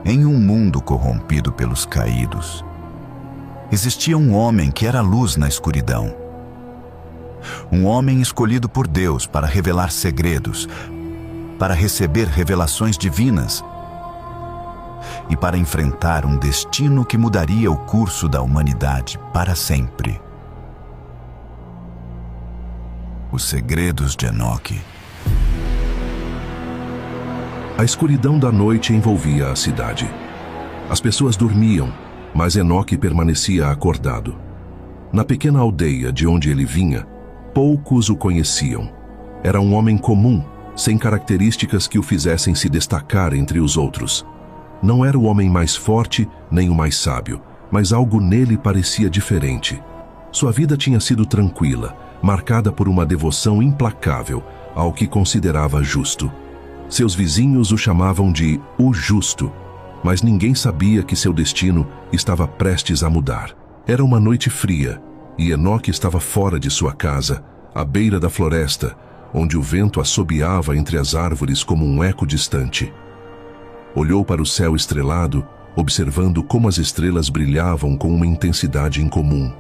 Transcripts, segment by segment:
Em um mundo corrompido pelos caídos, existia um homem que era luz na escuridão. Um homem escolhido por Deus para revelar segredos, para receber revelações divinas e para enfrentar um destino que mudaria o curso da humanidade para sempre. Os segredos de Enoque. A escuridão da noite envolvia a cidade. As pessoas dormiam, mas Enoque permanecia acordado. Na pequena aldeia de onde ele vinha, poucos o conheciam. Era um homem comum, sem características que o fizessem se destacar entre os outros. Não era o homem mais forte, nem o mais sábio, mas algo nele parecia diferente. Sua vida tinha sido tranquila, marcada por uma devoção implacável ao que considerava justo. Seus vizinhos o chamavam de o Justo, mas ninguém sabia que seu destino estava prestes a mudar. Era uma noite fria, e Enoque estava fora de sua casa, à beira da floresta, onde o vento assobiava entre as árvores como um eco distante. Olhou para o céu estrelado, observando como as estrelas brilhavam com uma intensidade incomum.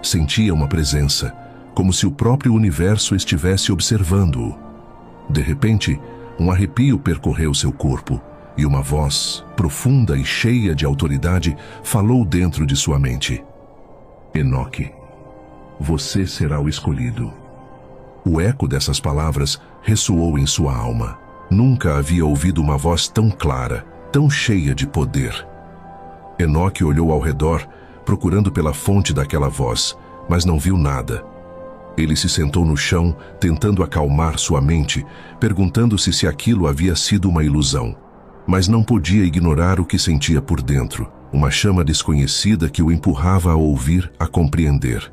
Sentia uma presença, como se o próprio universo estivesse observando-o. De repente, um arrepio percorreu seu corpo, e uma voz, profunda e cheia de autoridade, falou dentro de sua mente. Enoque, você será o escolhido. O eco dessas palavras ressoou em sua alma. Nunca havia ouvido uma voz tão clara, tão cheia de poder. Enoque olhou ao redor, procurando pela fonte daquela voz, mas não viu nada. Ele se sentou no chão, tentando acalmar sua mente, perguntando-se se aquilo havia sido uma ilusão. Mas não podia ignorar o que sentia por dentro, uma chama desconhecida que o empurrava a ouvir, a compreender.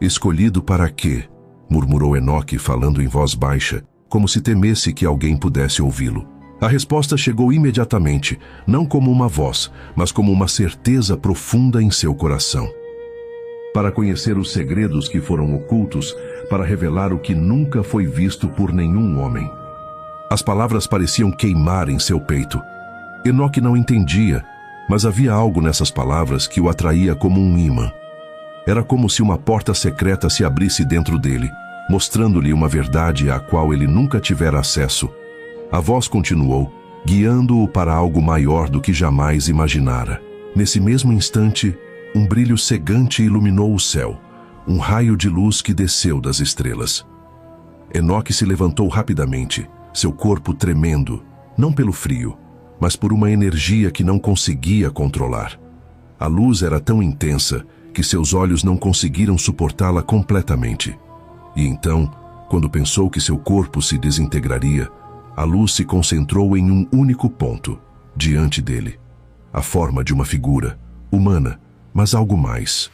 Escolhido para quê? Murmurou Enoque, falando em voz baixa, como se temesse que alguém pudesse ouvi-lo. A resposta chegou imediatamente, não como uma voz, mas como uma certeza profunda em seu coração. Para conhecer os segredos que foram ocultos, para revelar o que nunca foi visto por nenhum homem. As palavras pareciam queimar em seu peito. Enoque não entendia, mas havia algo nessas palavras que o atraía como um ímã. Era como se uma porta secreta se abrisse dentro dele, mostrando-lhe uma verdade à qual ele nunca tivera acesso. A voz continuou, guiando-o para algo maior do que jamais imaginara. Nesse mesmo instante, um brilho cegante iluminou o céu, um raio de luz que desceu das estrelas. Enoque se levantou rapidamente, seu corpo tremendo, não pelo frio, mas por uma energia que não conseguia controlar. A luz era tão intensa que seus olhos não conseguiram suportá-la completamente. E então, quando pensou que seu corpo se desintegraria, a luz se concentrou em um único ponto, diante dele. A forma de uma figura, humana, mas algo mais.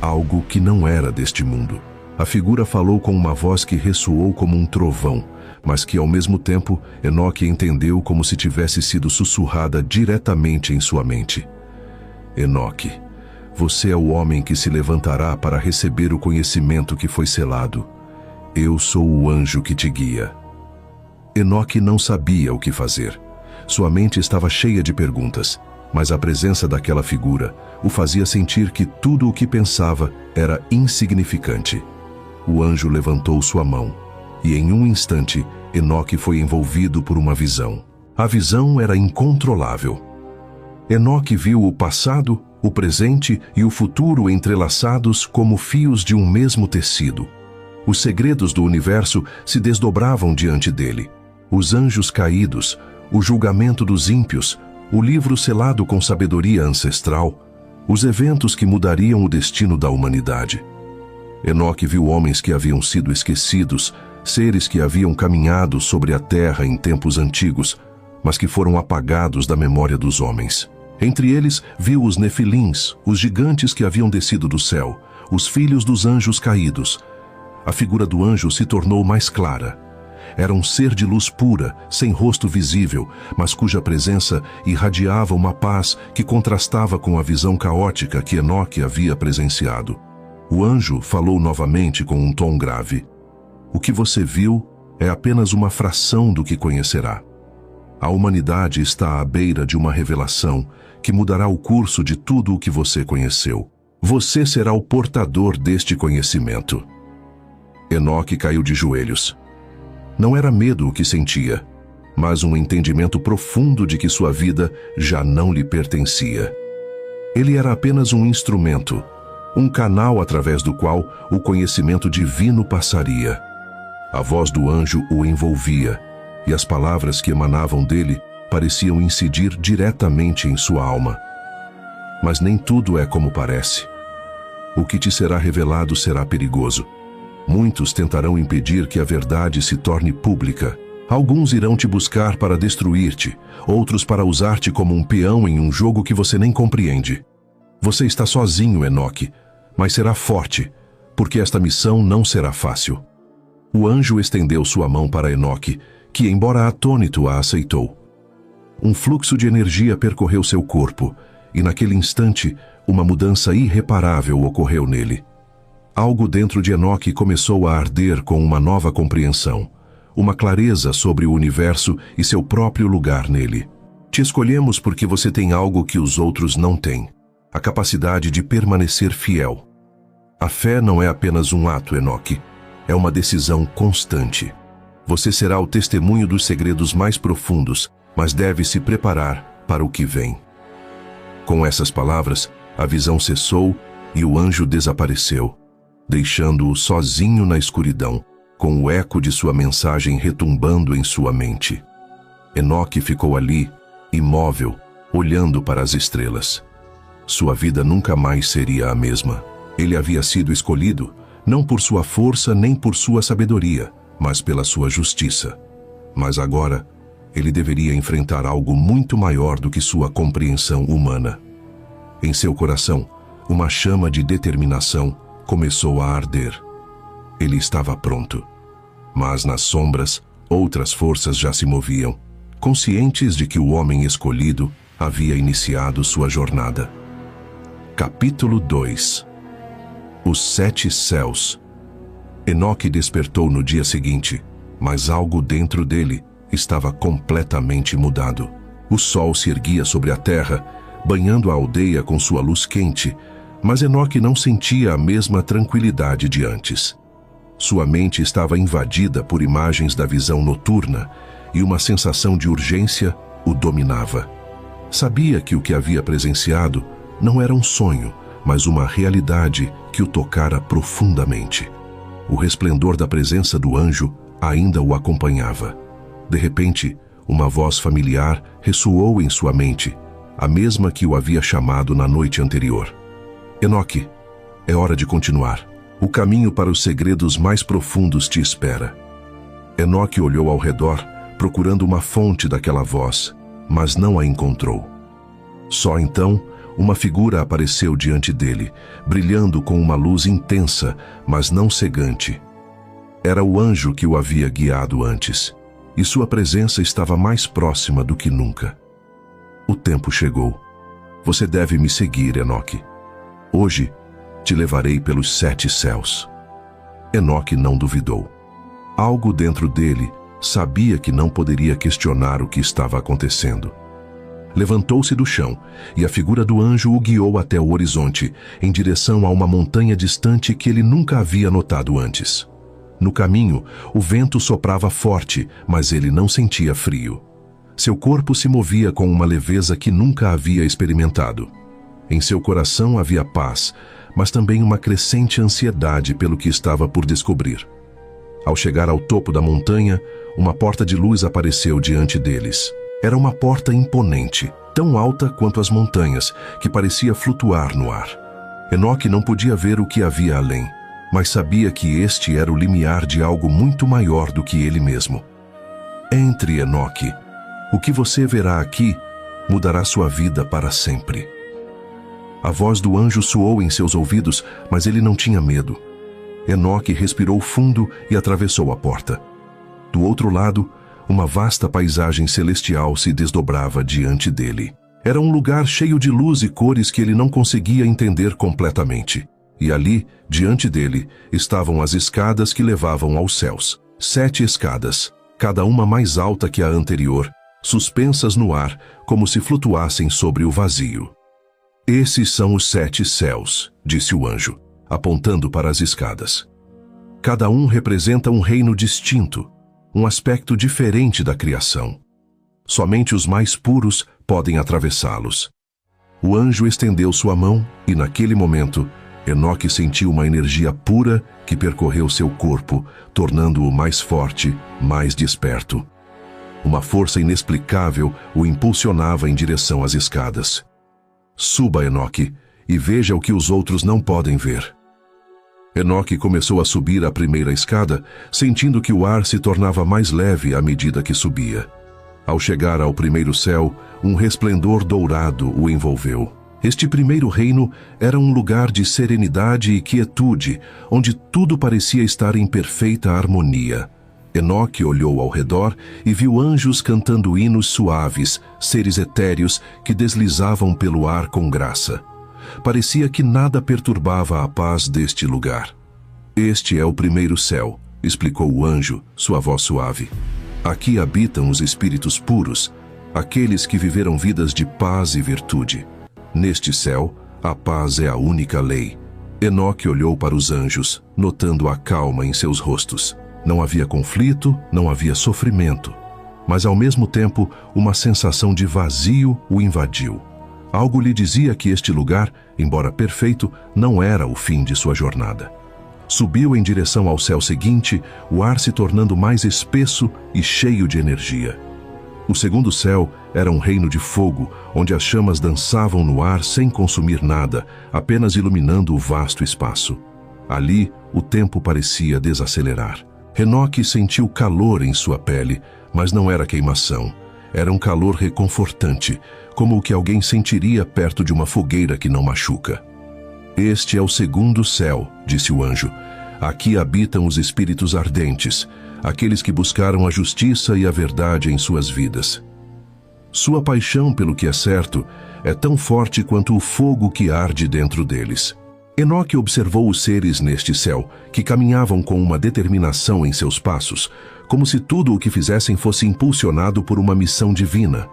Algo que não era deste mundo. A figura falou com uma voz que ressoou como um trovão, mas que ao mesmo tempo Enoque entendeu como se tivesse sido sussurrada diretamente em sua mente. Enoque, você é o homem que se levantará para receber o conhecimento que foi selado. Eu sou o anjo que te guia. Enoque não sabia o que fazer. Sua mente estava cheia de perguntas, mas a presença daquela figura o fazia sentir que tudo o que pensava era insignificante. O anjo levantou sua mão, e em um instante, Enoque foi envolvido por uma visão. A visão era incontrolável. Enoque viu o passado, o presente e o futuro entrelaçados como fios de um mesmo tecido. Os segredos do universo se desdobravam diante dele. Os anjos caídos, o julgamento dos ímpios, o livro selado com sabedoria ancestral, os eventos que mudariam o destino da humanidade. Enoque viu homens que haviam sido esquecidos, seres que haviam caminhado sobre a terra em tempos antigos, mas que foram apagados da memória dos homens. Entre eles, viu os nefilins, os gigantes que haviam descido do céu, os filhos dos anjos caídos. A figura do anjo se tornou mais clara. Era um ser de luz pura, sem rosto visível, mas cuja presença irradiava uma paz que contrastava com a visão caótica que Enoque havia presenciado. O anjo falou novamente com um tom grave. O que você viu é apenas uma fração do que conhecerá. A humanidade está à beira de uma revelação que mudará o curso de tudo o que você conheceu. Você será o portador deste conhecimento. Enoque caiu de joelhos. Não era medo o que sentia, mas um entendimento profundo de que sua vida já não lhe pertencia. Ele era apenas um instrumento, um canal através do qual o conhecimento divino passaria. A voz do anjo o envolvia, e as palavras que emanavam dele pareciam incidir diretamente em sua alma. Mas nem tudo é como parece. O que te será revelado será perigoso. Muitos tentarão impedir que a verdade se torne pública. Alguns irão te buscar para destruir-te, outros para usar-te como um peão em um jogo que você nem compreende. Você está sozinho, Enoque, mas será forte, porque esta missão não será fácil. O anjo estendeu sua mão para Enoque, que, embora atônito, a aceitou. Um fluxo de energia percorreu seu corpo, e naquele instante, uma mudança irreparável ocorreu nele. Algo dentro de Enoque começou a arder com uma nova compreensão, uma clareza sobre o universo e seu próprio lugar nele. Te escolhemos porque você tem algo que os outros não têm, a capacidade de permanecer fiel. A fé não é apenas um ato, Enoque, é uma decisão constante. Você será o testemunho dos segredos mais profundos, mas deve se preparar para o que vem. Com essas palavras, a visão cessou e o anjo desapareceu, deixando-o sozinho na escuridão, com o eco de sua mensagem retumbando em sua mente. Enoque ficou ali, imóvel, olhando para as estrelas. Sua vida nunca mais seria a mesma. Ele havia sido escolhido, não por sua força nem por sua sabedoria, mas pela sua justiça. Mas agora, ele deveria enfrentar algo muito maior do que sua compreensão humana. Em seu coração, uma chama de determinação começou a arder. Ele estava pronto. Mas nas sombras, outras forças já se moviam, conscientes de que o homem escolhido havia iniciado sua jornada. Capítulo 2. Os 7 céus. Enoque despertou no dia seguinte, mas algo dentro dele estava completamente mudado. O sol se erguia sobre a terra, banhando a aldeia com sua luz quente, mas Enoque não sentia a mesma tranquilidade de antes. Sua mente estava invadida por imagens da visão noturna e uma sensação de urgência o dominava. Sabia que o que havia presenciado não era um sonho, mas uma realidade que o tocara profundamente. O resplendor da presença do anjo ainda o acompanhava. De repente, uma voz familiar ressoou em sua mente, a mesma que o havia chamado na noite anterior. Enoque, é hora de continuar. O caminho para os segredos mais profundos te espera. Enoque olhou ao redor, procurando uma fonte daquela voz, mas não a encontrou. Só então, uma figura apareceu diante dele, brilhando com uma luz intensa, mas não cegante. Era o anjo que o havia guiado antes, e sua presença estava mais próxima do que nunca. O tempo chegou. Você deve me seguir, Enoque. Hoje, te levarei pelos 7 céus. Enoque não duvidou. Algo dentro dele sabia que não poderia questionar o que estava acontecendo. Levantou-se do chão, e a figura do anjo o guiou até o horizonte, em direção a uma montanha distante que ele nunca havia notado antes. No caminho, o vento soprava forte, mas ele não sentia frio. Seu corpo se movia com uma leveza que nunca havia experimentado. Em seu coração havia paz, mas também uma crescente ansiedade pelo que estava por descobrir. Ao chegar ao topo da montanha, uma porta de luz apareceu diante deles. Era uma porta imponente, tão alta quanto as montanhas, que parecia flutuar no ar. Enoque não podia ver o que havia além, mas sabia que este era o limiar de algo muito maior do que ele mesmo. Entre, Enoque. O que você verá aqui mudará sua vida para sempre. A voz do anjo soou em seus ouvidos, mas ele não tinha medo. Enoque respirou fundo e atravessou a porta. Do outro lado, uma vasta paisagem celestial se desdobrava diante dele. Era um lugar cheio de luz e cores que ele não conseguia entender completamente. E ali, diante dele, estavam as escadas que levavam aos céus. 7 escadas, cada uma mais alta que a anterior, suspensas no ar, como se flutuassem sobre o vazio. Esses são os 7 céus, disse o anjo, apontando para as escadas. Cada um representa um reino distinto, um aspecto diferente da criação. Somente os mais puros podem atravessá-los. O anjo estendeu sua mão e, naquele momento, Enoque sentiu uma energia pura que percorreu seu corpo, tornando-o mais forte, mais desperto. Uma força inexplicável o impulsionava em direção às escadas. Suba, Enoque, e veja o que os outros não podem ver. Enoque começou a subir a primeira escada, sentindo que o ar se tornava mais leve à medida que subia. Ao chegar ao primeiro céu, um resplendor dourado o envolveu. Este primeiro reino era um lugar de serenidade e quietude, onde tudo parecia estar em perfeita harmonia. Enoque olhou ao redor e viu anjos cantando hinos suaves, seres etéreos que deslizavam pelo ar com graça. Parecia que nada perturbava a paz deste lugar. Este é o primeiro céu, explicou o anjo, sua voz suave. Aqui habitam os espíritos puros, aqueles que viveram vidas de paz e virtude. Neste céu, a paz é a única lei. Enoque olhou para os anjos, notando a calma em seus rostos. Não havia conflito, não havia sofrimento. Mas, ao mesmo tempo, uma sensação de vazio o invadiu. Algo lhe dizia que este lugar, embora perfeito, não era o fim de sua jornada. Subiu em direção ao céu seguinte, o ar se tornando mais espesso e cheio de energia. O segundo céu era um reino de fogo, onde as chamas dançavam no ar sem consumir nada, apenas iluminando o vasto espaço. Ali, o tempo parecia desacelerar. Enoque sentiu calor em sua pele, mas não era queimação. Era um calor reconfortante, como o que alguém sentiria perto de uma fogueira que não machuca. Este é o segundo céu, disse o anjo. Aqui habitam os espíritos ardentes, aqueles que buscaram a justiça e a verdade em suas vidas. Sua paixão pelo que é certo é tão forte quanto o fogo que arde dentro deles. Enoque observou os seres neste céu, que caminhavam com uma determinação em seus passos, como se tudo o que fizessem fosse impulsionado por uma missão divina.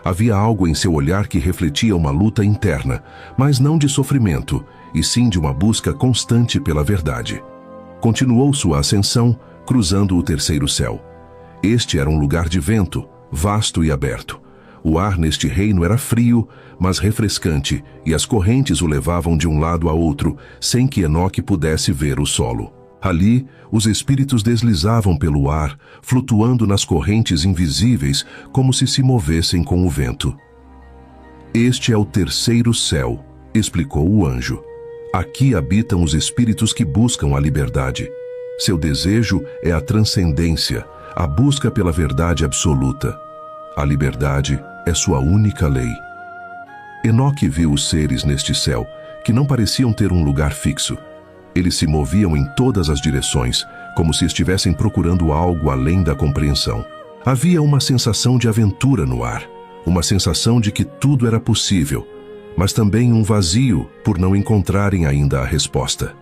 Havia algo em seu olhar que refletia uma luta interna, mas não de sofrimento, e sim de uma busca constante pela verdade. Continuou sua ascensão, cruzando o terceiro céu. Este era um lugar de vento, vasto e aberto. O ar neste reino era frio, mas refrescante, e as correntes o levavam de um lado a outro, sem que Enoque pudesse ver o solo. Ali, os espíritos deslizavam pelo ar, flutuando nas correntes invisíveis, como se movessem com o vento. Este é o terceiro céu, explicou o anjo. Aqui habitam os espíritos que buscam a liberdade. Seu desejo é a transcendência, a busca pela verdade absoluta. A liberdade é sua única lei. Enoque viu os seres neste céu, que não pareciam ter um lugar fixo. Eles se moviam em todas as direções, como se estivessem procurando algo além da compreensão. Havia uma sensação de aventura no ar, uma sensação de que tudo era possível, mas também um vazio por não encontrarem ainda a resposta.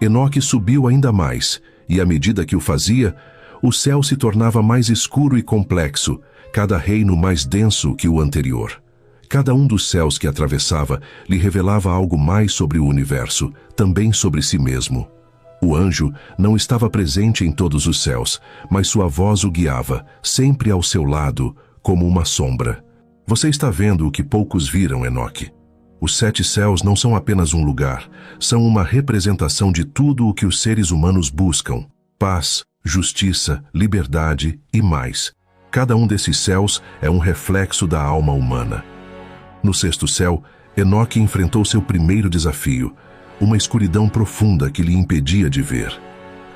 Enoque subiu ainda mais, e à medida que o fazia, o céu se tornava mais escuro e complexo, cada reino mais denso que o anterior. Cada um dos céus que atravessava lhe revelava algo mais sobre o universo, também sobre si mesmo. O anjo não estava presente em todos os céus, mas sua voz o guiava, sempre ao seu lado, como uma sombra. Você está vendo o que poucos viram, Enoque. Os 7 céus não são apenas um lugar, são uma representação de tudo o que os seres humanos buscam: paz, justiça, liberdade e mais. Cada um desses céus é um reflexo da alma humana. No 6º céu, Enoque enfrentou seu primeiro desafio, uma escuridão profunda que lhe impedia de ver.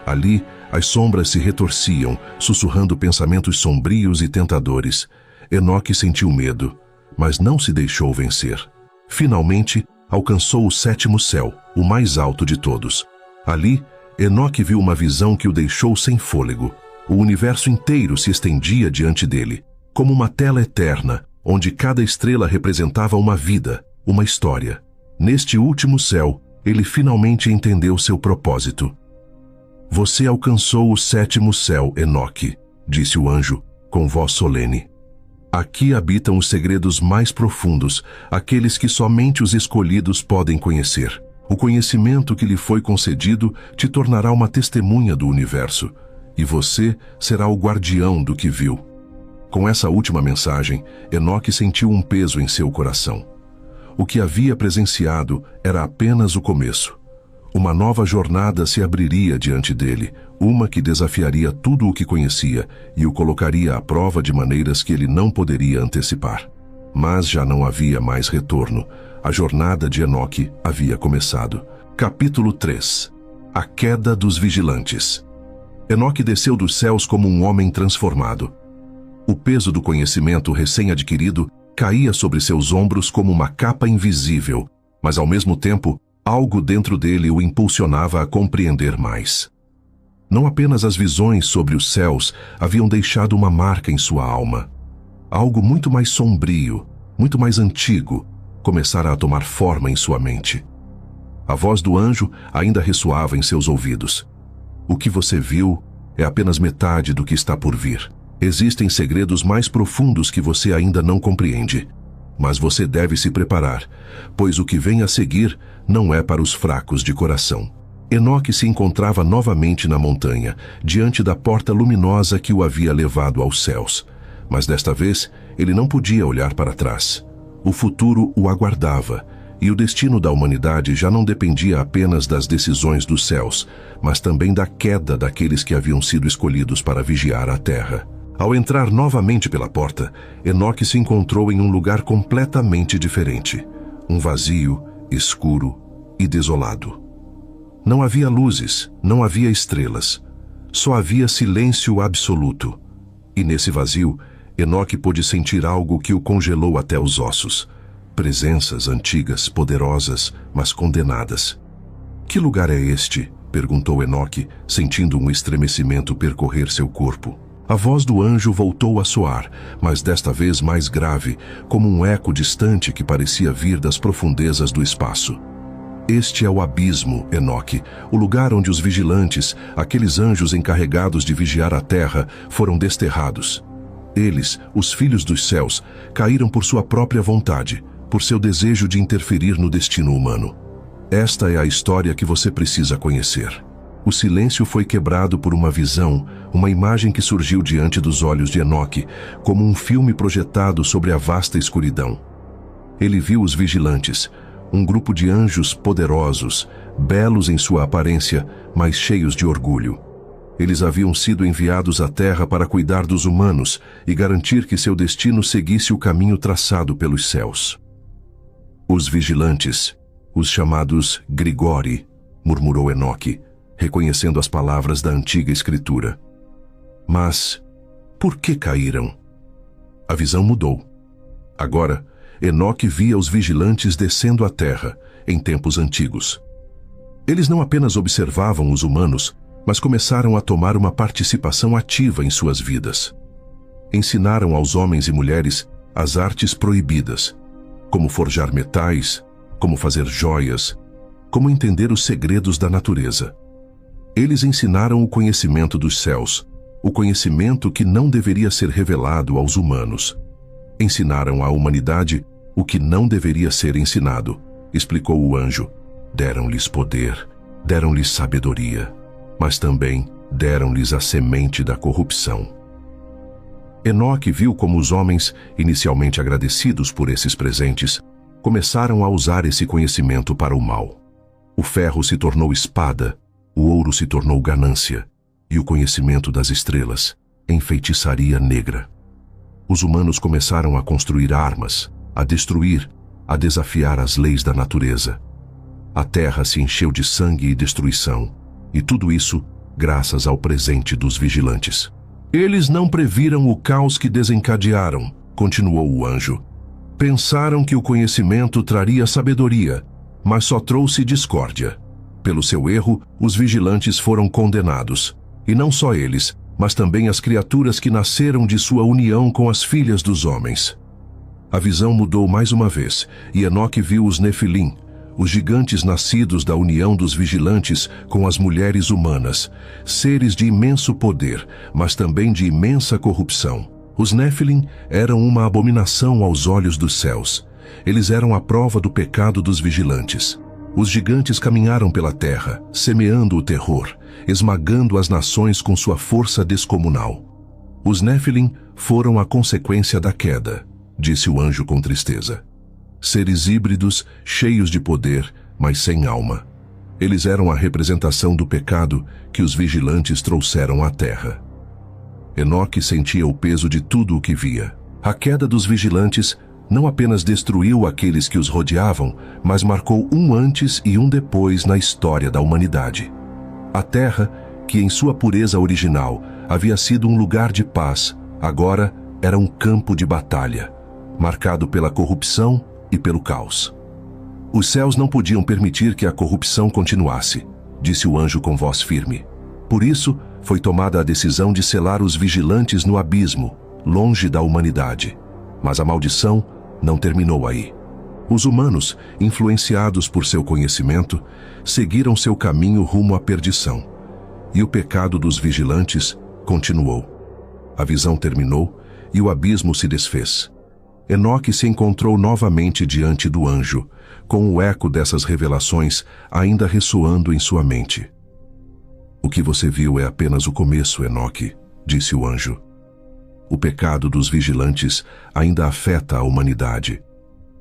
Ali, as sombras se retorciam, sussurrando pensamentos sombrios e tentadores. Enoque sentiu medo, mas não se deixou vencer. Finalmente, alcançou o 7º céu, o mais alto de todos. Ali, Enoque viu uma visão que o deixou sem fôlego. O universo inteiro se estendia diante dele, como uma tela eterna, onde cada estrela representava uma vida, uma história. Neste último céu, ele finalmente entendeu seu propósito. Você alcançou o 7º céu, Enoque, disse o anjo, com voz solene. Aqui habitam os segredos mais profundos, aqueles que somente os escolhidos podem conhecer. O conhecimento que lhe foi concedido te tornará uma testemunha do universo, e você será o guardião do que viu. Com essa última mensagem, Enoque sentiu um peso em seu coração. O que havia presenciado era apenas o começo. Uma nova jornada se abriria diante dele, uma que desafiaria tudo o que conhecia e o colocaria à prova de maneiras que ele não poderia antecipar. Mas já não havia mais retorno. A jornada de Enoque havia começado. Capítulo 3. A queda dos vigilantes. Enoque desceu dos céus como um homem transformado. O peso do conhecimento recém-adquirido caía sobre seus ombros como uma capa invisível, mas ao mesmo tempo, algo dentro dele o impulsionava a compreender mais. Não apenas as visões sobre os céus haviam deixado uma marca em sua alma. Algo muito mais sombrio, muito mais antigo, começara a tomar forma em sua mente. A voz do anjo ainda ressoava em seus ouvidos. O que você viu é apenas metade do que está por vir. Existem segredos mais profundos que você ainda não compreende. Mas você deve se preparar, pois o que vem a seguir não é para os fracos de coração. Enoque se encontrava novamente na montanha, diante da porta luminosa que o havia levado aos céus. Mas desta vez, ele não podia olhar para trás. O futuro o aguardava, e o destino da humanidade já não dependia apenas das decisões dos céus, mas também da queda daqueles que haviam sido escolhidos para vigiar a terra. Ao entrar novamente pela porta, Enoque se encontrou em um lugar completamente diferente. Um vazio, escuro e desolado. Não havia luzes, não havia estrelas. Só havia silêncio absoluto. E nesse vazio, Enoque pôde sentir algo que o congelou até os ossos. Presenças antigas, poderosas, mas condenadas. Que lugar é este? Perguntou Enoque, sentindo um estremecimento percorrer seu corpo. A voz do anjo voltou a soar, mas desta vez mais grave, como um eco distante que parecia vir das profundezas do espaço. Este é o abismo, Enoque, o lugar onde os vigilantes, aqueles anjos encarregados de vigiar a terra, foram desterrados. Eles, os filhos dos céus, caíram por sua própria vontade, por seu desejo de interferir no destino humano. Esta é a história que você precisa conhecer. O silêncio foi quebrado por uma visão, uma imagem que surgiu diante dos olhos de Enoque, como um filme projetado sobre a vasta escuridão. Ele viu os vigilantes, um grupo de anjos poderosos, belos em sua aparência, mas cheios de orgulho. Eles haviam sido enviados à terra para cuidar dos humanos e garantir que seu destino seguisse o caminho traçado pelos céus. Os vigilantes, os chamados Grigori, murmurou Enoque, reconhecendo as palavras da antiga escritura. Mas, por que caíram? A visão mudou. Agora, Enoque via os vigilantes descendo a terra, em tempos antigos. Eles não apenas observavam os humanos, mas começaram a tomar uma participação ativa em suas vidas. Ensinaram aos homens e mulheres as artes proibidas, como forjar metais, como fazer joias, como entender os segredos da natureza. Eles ensinaram o conhecimento dos céus, o conhecimento que não deveria ser revelado aos humanos. Ensinaram à humanidade o que não deveria ser ensinado, explicou o anjo. Deram-lhes poder, deram-lhes sabedoria, mas também deram-lhes a semente da corrupção. Enoque viu como os homens, inicialmente agradecidos por esses presentes, começaram a usar esse conhecimento para o mal. O ferro se tornou espada, o ouro se tornou ganância, e o conhecimento das estrelas, enfeitiçaria negra. Os humanos começaram a construir armas, a destruir, a desafiar as leis da natureza. A terra se encheu de sangue e destruição, e tudo isso graças ao presente dos vigilantes. Eles não previram o caos que desencadearam, continuou o anjo. Pensaram que o conhecimento traria sabedoria, mas só trouxe discórdia. Pelo seu erro, os vigilantes foram condenados. E não só eles, mas também as criaturas que nasceram de sua união com as filhas dos homens. A visão mudou mais uma vez, e Enoque viu os Nefilim, os gigantes nascidos da união dos vigilantes com as mulheres humanas, seres de imenso poder, mas também de imensa corrupção. Os Néfilim eram uma abominação aos olhos dos céus. Eles eram a prova do pecado dos vigilantes. Os gigantes caminharam pela terra, semeando o terror, esmagando as nações com sua força descomunal. Os Néfilim foram a consequência da queda, disse o anjo com tristeza. Seres híbridos, cheios de poder, mas sem alma. Eles eram a representação do pecado que os vigilantes trouxeram à terra. Enoque sentia o peso de tudo o que via. A queda dos vigilantes não apenas destruiu aqueles que os rodeavam, mas marcou um antes e um depois na história da humanidade. A terra, que em sua pureza original havia sido um lugar de paz, agora era um campo de batalha, marcado pela corrupção e pelo caos. Os céus não podiam permitir que a corrupção continuasse, disse o anjo com voz firme. Por isso, foi tomada a decisão de selar os vigilantes no abismo, longe da humanidade. Mas a maldição não terminou aí. Os humanos, influenciados por seu conhecimento, seguiram seu caminho rumo à perdição. E o pecado dos vigilantes continuou. A visão terminou e o abismo se desfez. Enoque se encontrou novamente diante do anjo, com o eco dessas revelações ainda ressoando em sua mente. O que você viu é apenas o começo, Enoque, disse o anjo. O pecado dos vigilantes ainda afeta a humanidade.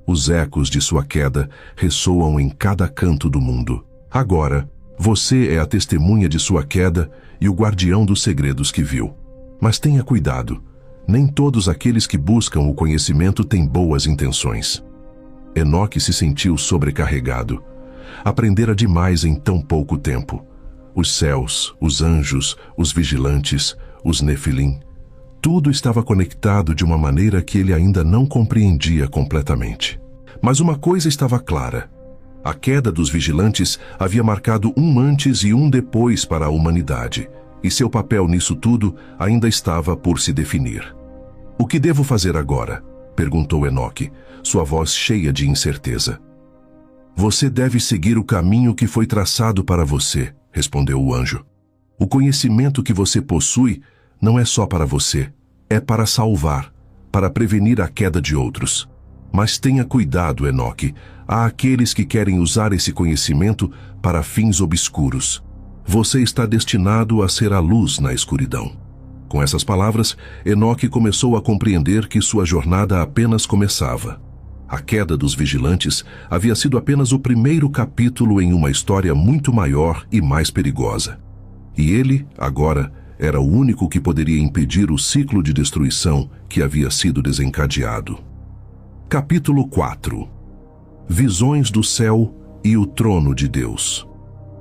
Os ecos de sua queda ressoam em cada canto do mundo. Agora, você é a testemunha de sua queda e o guardião dos segredos que viu. Mas tenha cuidado. Nem todos aqueles que buscam o conhecimento têm boas intenções. Enoque se sentiu sobrecarregado. Aprendera demais em tão pouco tempo. Os céus, os anjos, os vigilantes, os Nefilim. Tudo estava conectado de uma maneira que ele ainda não compreendia completamente. Mas uma coisa estava clara. A queda dos vigilantes havia marcado um antes e um depois para a humanidade, e seu papel nisso tudo ainda estava por se definir. O que devo fazer agora? Perguntou Enoque, sua voz cheia de incerteza. Você deve seguir o caminho que foi traçado para você, respondeu o anjo. O conhecimento que você possui não é só para você, é para salvar, para prevenir a queda de outros. Mas tenha cuidado, Enoque, há aqueles que querem usar esse conhecimento para fins obscuros. Você está destinado a ser a luz na escuridão. Com essas palavras, Enoque começou a compreender que sua jornada apenas começava. A queda dos vigilantes havia sido apenas o primeiro capítulo em uma história muito maior e mais perigosa. E ele, agora, era o único que poderia impedir o ciclo de destruição que havia sido desencadeado. Capítulo 4. Visões do céu e o trono de Deus.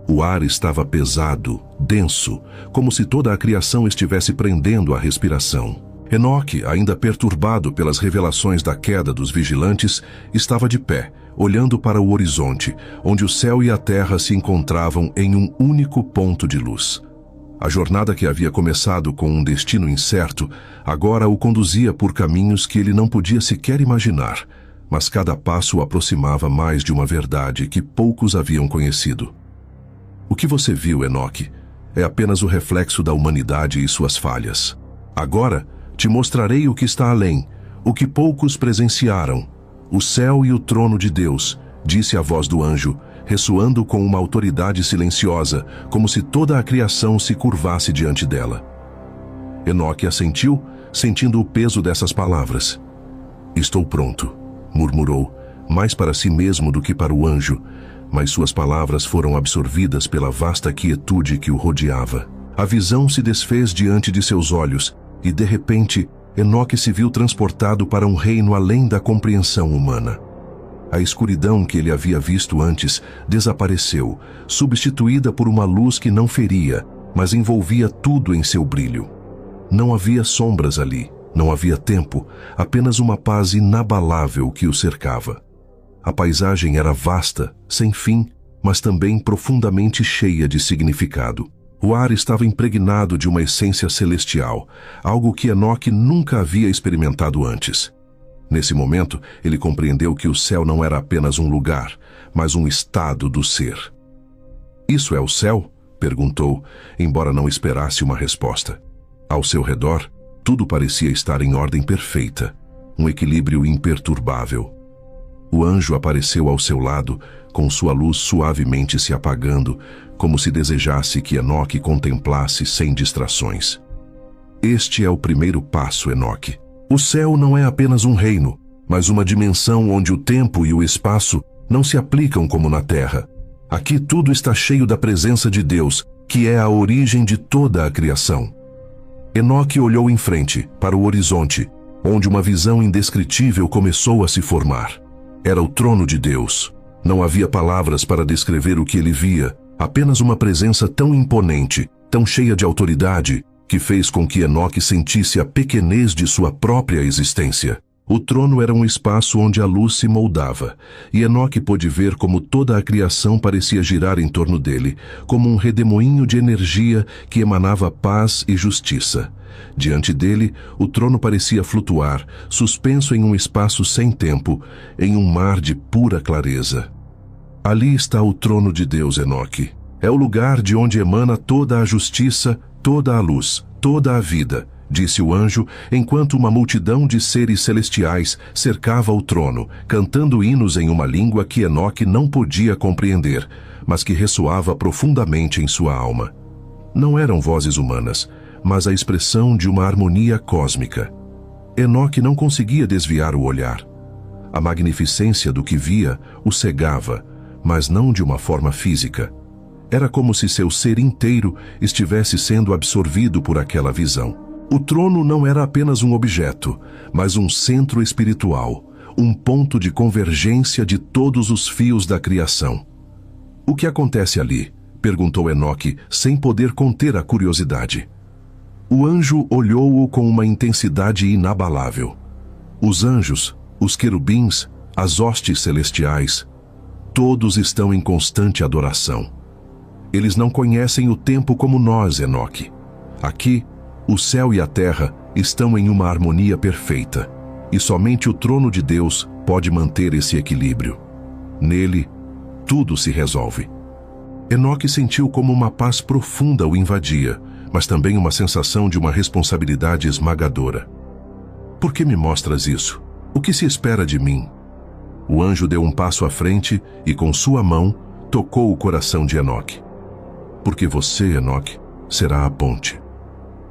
O ar estava pesado, denso, como se toda a criação estivesse prendendo a respiração. Enoque, ainda perturbado pelas revelações da queda dos vigilantes, estava de pé, olhando para o horizonte, onde o céu e a terra se encontravam em um único ponto de luz. A jornada que havia começado com um destino incerto, agora o conduzia por caminhos que ele não podia sequer imaginar, mas cada passo o aproximava mais de uma verdade que poucos haviam conhecido. O que você viu, Enoque, é apenas o reflexo da humanidade e suas falhas. Agora, te mostrarei o que está além, o que poucos presenciaram, o céu e o trono de Deus, disse a voz do anjo, ressoando com uma autoridade silenciosa, como se toda a criação se curvasse diante dela. Enoque assentiu, sentindo o peso dessas palavras. Estou pronto, murmurou, mais para si mesmo do que para o anjo, mas suas palavras foram absorvidas pela vasta quietude que o rodeava. A visão se desfez diante de seus olhos, e de repente, Enoque se viu transportado para um reino além da compreensão humana. A escuridão que ele havia visto antes desapareceu, substituída por uma luz que não feria, mas envolvia tudo em seu brilho. Não havia sombras ali, não havia tempo, apenas uma paz inabalável que o cercava. A paisagem era vasta, sem fim, mas também profundamente cheia de significado. O ar estava impregnado de uma essência celestial, algo que Enoque nunca havia experimentado antes. Nesse momento, ele compreendeu que o céu não era apenas um lugar, mas um estado do ser. Isso é o céu? Perguntou, embora não esperasse uma resposta. Ao seu redor, Tudo parecia estar em ordem perfeita, um equilíbrio imperturbável. O anjo apareceu ao seu lado, com sua luz suavemente se apagando, como se desejasse que Enoque contemplasse sem distrações. Este é o primeiro passo, Enoque. O céu não é apenas um reino, mas uma dimensão onde o tempo e o espaço não se aplicam como na terra. Aqui tudo está cheio da presença de Deus, que é a origem de toda a criação. Enoque olhou em frente, para o horizonte, onde uma visão indescritível começou a se formar. Era o trono de Deus. Não havia palavras para descrever o que ele via, apenas uma presença tão imponente, tão cheia de autoridade, que fez com que Enoque sentisse a pequenez de sua própria existência. O trono era um espaço onde a luz se moldava, e Enoque pôde ver como toda a criação parecia girar em torno dele, como um redemoinho de energia que emanava paz e justiça. Diante dele, o trono parecia flutuar, suspenso em um espaço sem tempo, em um mar de pura clareza. Ali está o trono de Deus, Enoque. É o lugar de onde emana toda a justiça, toda a luz, toda a vida, disse o anjo, enquanto uma multidão de seres celestiais cercava o trono, cantando hinos em uma língua que Enoque não podia compreender, mas que ressoava profundamente em sua alma. Não eram vozes humanas, mas a expressão de uma harmonia cósmica. Enoque não conseguia desviar o olhar. A magnificência do que via o cegava, mas não de uma forma física. Era como se seu ser inteiro estivesse sendo absorvido por aquela visão. O trono não era apenas um objeto, mas um centro espiritual, um ponto de convergência de todos os fios da criação. O que acontece ali? Perguntou Enoque, sem poder conter a curiosidade. O anjo olhou-o com uma intensidade inabalável. Os anjos, os querubins, as hostes celestiais, todos estão em constante adoração. Eles não conhecem o tempo como nós, Enoque. Aqui, o céu e a terra estão em uma harmonia perfeita, e somente o trono de Deus pode manter esse equilíbrio. Nele, tudo se resolve. Enoque sentiu como uma paz profunda o invadia, mas também uma sensação de uma responsabilidade esmagadora. Por que me mostras isso? O que se espera de mim? O anjo deu um passo à frente e, com sua mão, tocou o coração de Enoque. Porque você, Enoque, será a ponte.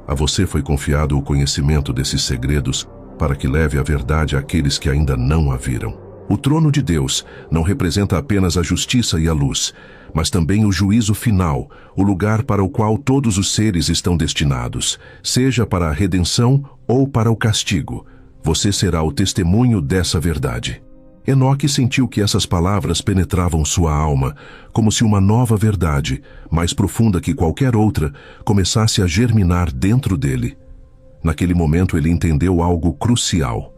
A você foi confiado o conhecimento desses segredos para que leve a verdade àqueles que ainda não a viram. O trono de Deus não representa apenas a justiça e a luz, mas também o juízo final, o lugar para o qual todos os seres estão destinados, seja para a redenção ou para o castigo. Você será o testemunho dessa verdade. Enoque sentiu que essas palavras penetravam sua alma, como se uma nova verdade, mais profunda que qualquer outra, começasse a germinar dentro dele. Naquele momento ele entendeu algo crucial.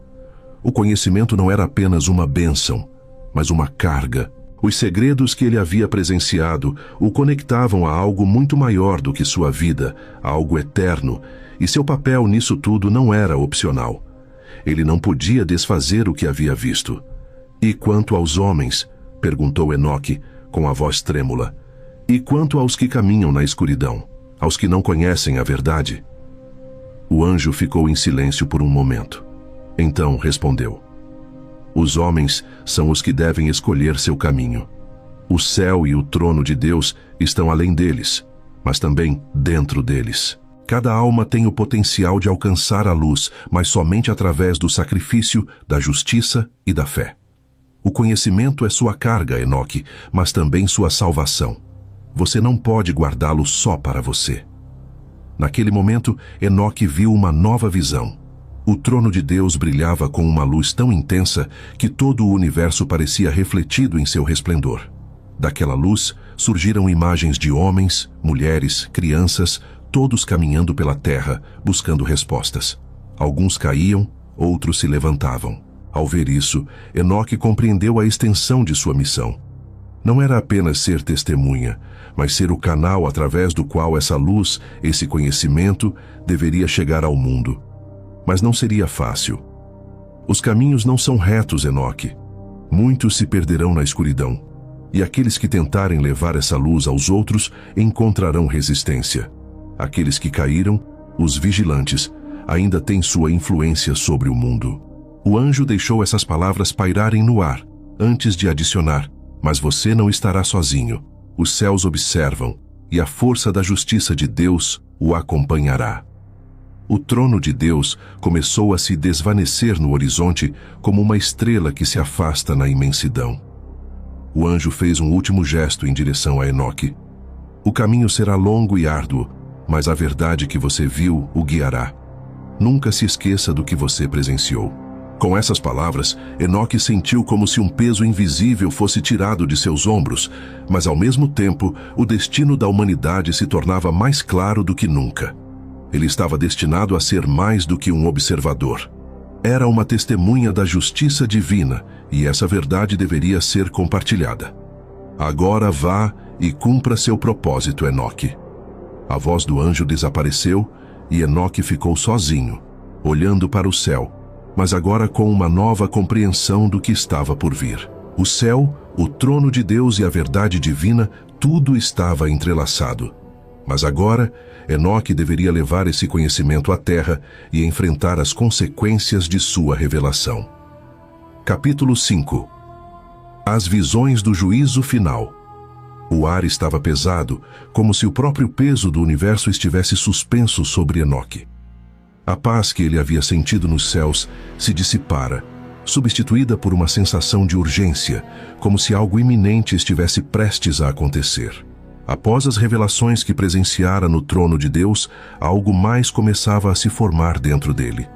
O conhecimento não era apenas uma bênção, mas uma carga. Os segredos que ele havia presenciado o conectavam a algo muito maior do que sua vida, a algo eterno, e seu papel nisso tudo não era opcional. Ele não podia desfazer o que havia visto. E quanto aos homens? Perguntou Enoque, com a voz trêmula. E quanto aos que caminham na escuridão, aos que não conhecem a verdade? O anjo ficou em silêncio por um momento. Então respondeu: os homens são os que devem escolher seu caminho. O céu e o trono de Deus estão além deles, mas também dentro deles. Cada alma tem o potencial de alcançar a luz, mas somente através do sacrifício, da justiça e da fé. O conhecimento é sua carga, Enoque, mas também sua salvação. Você não pode guardá-lo só para você. Naquele momento, Enoque viu uma nova visão. O trono de Deus brilhava com uma luz tão intensa que todo o universo parecia refletido em seu resplendor. Daquela luz surgiram imagens de homens, mulheres, crianças, todos caminhando pela terra, buscando respostas. Alguns caíam, outros se levantavam. Ao ver isso, Enoque compreendeu a extensão de sua missão. Não era apenas ser testemunha, mas ser o canal através do qual essa luz, esse conhecimento, deveria chegar ao mundo. Mas não seria fácil. Os caminhos não são retos, Enoque. Muitos se perderão na escuridão, e aqueles que tentarem levar essa luz aos outros encontrarão resistência. Aqueles que caíram, os vigilantes, ainda tem sua influência sobre o mundo. O anjo deixou essas palavras pairarem no ar, antes de adicionar: mas você não estará sozinho. Os céus observam, e a força da justiça de Deus o acompanhará. O trono de Deus começou a se desvanecer no horizonte como uma estrela que se afasta na imensidão. O anjo fez um último gesto em direção a Enoque. O caminho será longo e árduo, mas a verdade que você viu o guiará. Nunca se esqueça do que você presenciou. Com essas palavras, Enoque sentiu como se um peso invisível fosse tirado de seus ombros, mas ao mesmo tempo, o destino da humanidade se tornava mais claro do que nunca. Ele estava destinado a ser mais do que um observador. Era uma testemunha da justiça divina, e essa verdade deveria ser compartilhada. Agora vá e cumpra seu propósito, Enoque. A voz do anjo desapareceu e Enoque ficou sozinho, olhando para o céu, mas agora com uma nova compreensão do que estava por vir. O céu, o trono de Deus e a verdade divina, tudo estava entrelaçado. Mas agora, Enoque deveria levar esse conhecimento à terra e enfrentar as consequências de sua revelação. Capítulo 5. As visões do juízo final. O ar estava pesado, como se o próprio peso do universo estivesse suspenso sobre Enoque. A paz que ele havia sentido nos céus se dissipara, substituída por uma sensação de urgência, como se algo iminente estivesse prestes a acontecer. Após as revelações que presenciara no trono de Deus, algo mais começava a se formar dentro dele.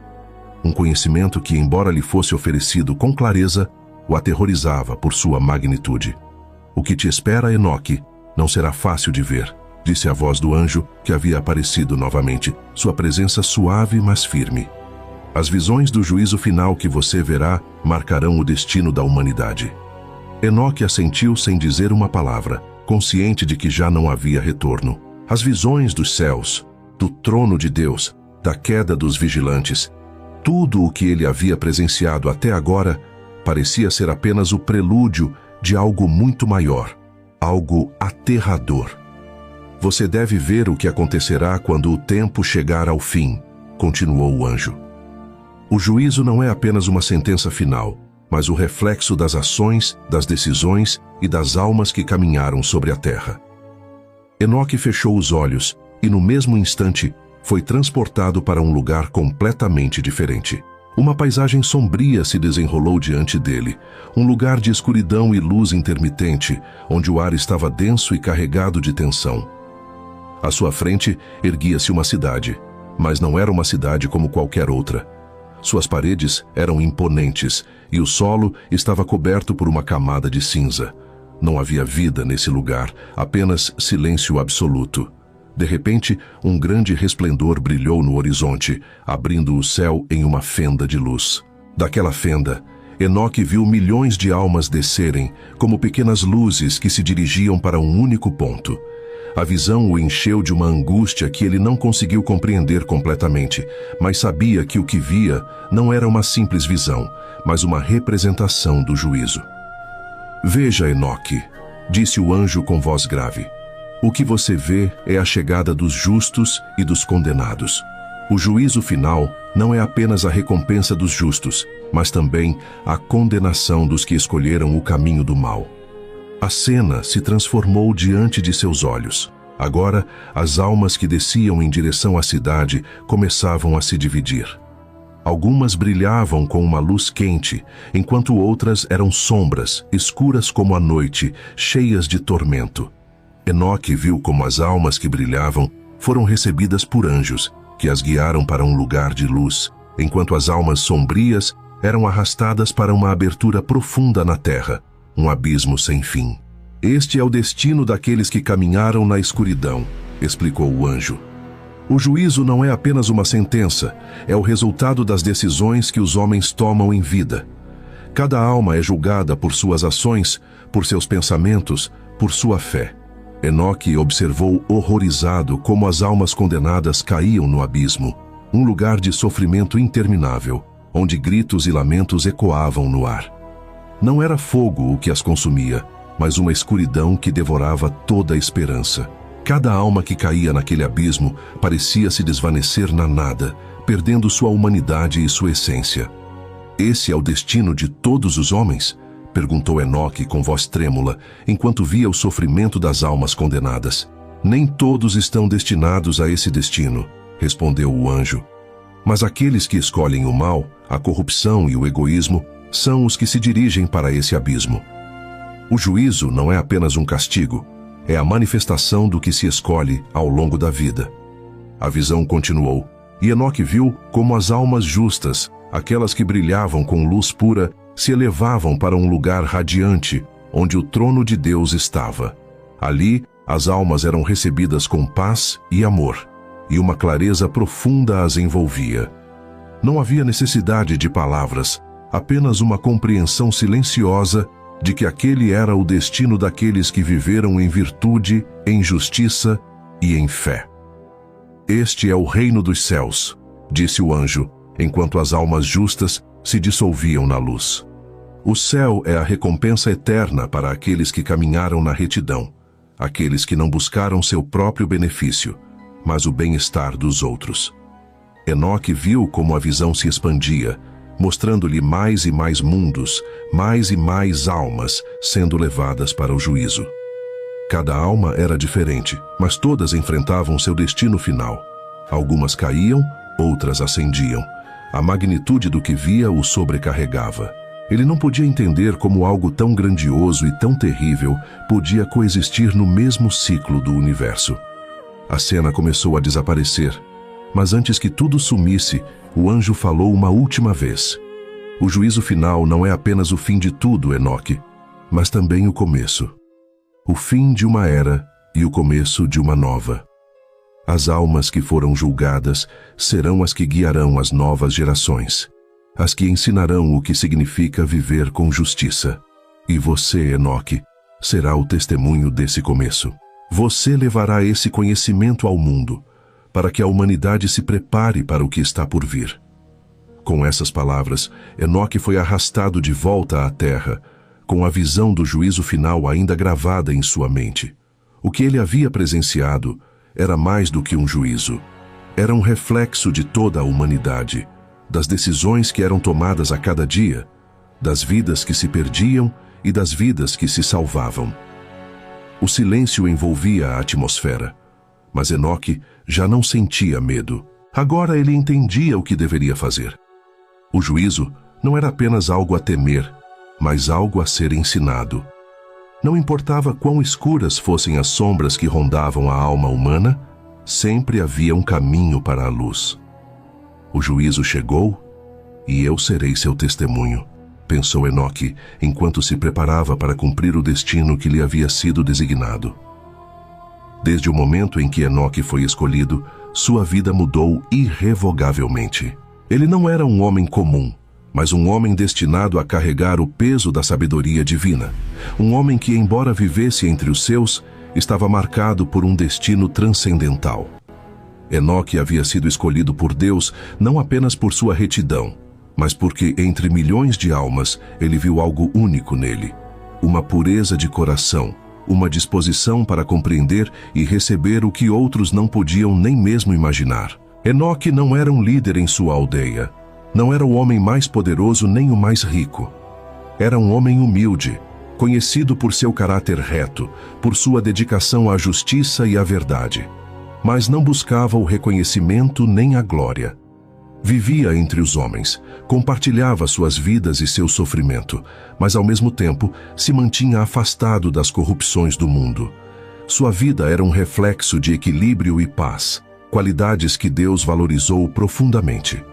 Um conhecimento que, embora lhe fosse oferecido com clareza, o aterrorizava por sua magnitude. O que te espera, Enoque, não será fácil de ver, disse a voz do anjo que havia aparecido novamente, sua presença suave mas firme. As visões do juízo final que você verá marcarão o destino da humanidade. Enoque assentiu sem dizer uma palavra, consciente de que já não havia retorno. As visões dos céus, do trono de Deus, da queda dos vigilantes, tudo o que ele havia presenciado até agora parecia ser apenas o prelúdio de algo muito maior, algo aterrador. Você deve ver o que acontecerá quando o tempo chegar ao fim, continuou o anjo. O juízo não é apenas uma sentença final, mas o reflexo das ações, das decisões e das almas que caminharam sobre a terra. Enoque fechou os olhos e, no mesmo instante, foi transportado para um lugar completamente diferente. Uma paisagem sombria se desenrolou diante dele, um lugar de escuridão e luz intermitente, onde o ar estava denso e carregado de tensão. À sua frente erguia-se uma cidade, mas não era uma cidade como qualquer outra. Suas paredes eram imponentes e o solo estava coberto por uma camada de cinza. Não havia vida nesse lugar, apenas silêncio absoluto. De repente, um grande resplendor brilhou no horizonte, abrindo o céu em uma fenda de luz. Daquela fenda, Enoque viu milhões de almas descerem, como pequenas luzes que se dirigiam para um único ponto. A visão o encheu de uma angústia que ele não conseguiu compreender completamente, mas sabia que o que via não era uma simples visão, mas uma representação do juízo. Veja, Enoque, disse o anjo com voz grave. O que você vê é a chegada dos justos e dos condenados. O juízo final não é apenas a recompensa dos justos, mas também a condenação dos que escolheram o caminho do mal. A cena se transformou diante de seus olhos. Agora, as almas que desciam em direção à cidade começavam a se dividir. Algumas brilhavam com uma luz quente, enquanto outras eram sombras, escuras como a noite, cheias de tormento. Enoque viu como as almas que brilhavam foram recebidas por anjos, que as guiaram para um lugar de luz, enquanto as almas sombrias eram arrastadas para uma abertura profunda na terra, um abismo sem fim. Este é o destino daqueles que caminharam na escuridão, explicou o anjo. O juízo não é apenas uma sentença, é o resultado das decisões que os homens tomam em vida. Cada alma é julgada por suas ações, por seus pensamentos, por sua fé. Enoque observou horrorizado como as almas condenadas caíam no abismo, um lugar de sofrimento interminável, onde gritos e lamentos ecoavam no ar. Não era fogo o que as consumia, mas uma escuridão que devorava toda a esperança. Cada alma que caía naquele abismo parecia se desvanecer na nada, perdendo sua humanidade e sua essência. Esse é o destino de todos os homens? Perguntou Enoque com voz trêmula, enquanto via o sofrimento das almas condenadas. Nem todos estão destinados a esse destino, respondeu o anjo. Mas aqueles que escolhem o mal, a corrupção e o egoísmo, são os que se dirigem para esse abismo. O juízo não é apenas um castigo, é a manifestação do que se escolhe ao longo da vida. A visão continuou, e Enoque viu como as almas justas, aquelas que brilhavam com luz pura, se elevavam para um lugar radiante, onde o trono de Deus estava. Ali, as almas eram recebidas com paz e amor, e uma clareza profunda as envolvia. Não havia necessidade de palavras, apenas uma compreensão silenciosa de que aquele era o destino daqueles que viveram em virtude, em justiça e em fé. Este é o reino dos céus, disse o anjo, enquanto as almas justas se dissolviam na luz. O céu é a recompensa eterna para aqueles que caminharam na retidão, aqueles que não buscaram seu próprio benefício, mas o bem-estar dos outros. Enoque viu como a visão se expandia, mostrando-lhe mais e mais mundos, mais e mais almas sendo levadas para o juízo. Cada alma era diferente, mas todas enfrentavam seu destino final. Algumas caíam, outras ascendiam. A magnitude do que via o sobrecarregava. Ele não podia entender como algo tão grandioso e tão terrível podia coexistir no mesmo ciclo do universo. A cena começou a desaparecer, mas antes que tudo sumisse, o anjo falou uma última vez. O juízo final não é apenas o fim de tudo, Enoque, mas também o começo. O fim de uma era e o começo de uma nova. As almas que foram julgadas serão as que guiarão as novas gerações, as que ensinarão o que significa viver com justiça. E você, Enoque, será o testemunho desse começo. Você levará esse conhecimento ao mundo, para que a humanidade se prepare para o que está por vir. Com essas palavras, Enoque foi arrastado de volta à terra, com a visão do juízo final ainda gravada em sua mente. O que ele havia presenciado era mais do que um juízo. Era um reflexo de toda a humanidade, das decisões que eram tomadas a cada dia, das vidas que se perdiam e das vidas que se salvavam. O silêncio envolvia a atmosfera, mas Enoque já não sentia medo. Agora ele entendia o que deveria fazer. O juízo não era apenas algo a temer, mas algo a ser ensinado. Não importava quão escuras fossem as sombras que rondavam a alma humana, sempre havia um caminho para a luz. O juízo chegou, e eu serei seu testemunho, pensou Enoque, enquanto se preparava para cumprir o destino que lhe havia sido designado. Desde o momento em que Enoque foi escolhido, sua vida mudou irrevogavelmente. Ele não era um homem comum, mas um homem destinado a carregar o peso da sabedoria divina. Um homem que, embora vivesse entre os seus, estava marcado por um destino transcendental. Enoque havia sido escolhido por Deus não apenas por sua retidão, mas porque entre milhões de almas ele viu algo único nele, uma pureza de coração, uma disposição para compreender e receber o que outros não podiam nem mesmo imaginar. Enoque não era um líder em sua aldeia, não era o homem mais poderoso nem o mais rico. Era um homem humilde, conhecido por seu caráter reto, por sua dedicação à justiça e à verdade. Mas não buscava o reconhecimento nem a glória. Vivia entre os homens, compartilhava suas vidas e seu sofrimento, mas ao mesmo tempo se mantinha afastado das corrupções do mundo. Sua vida era um reflexo de equilíbrio e paz, qualidades que Deus valorizou profundamente.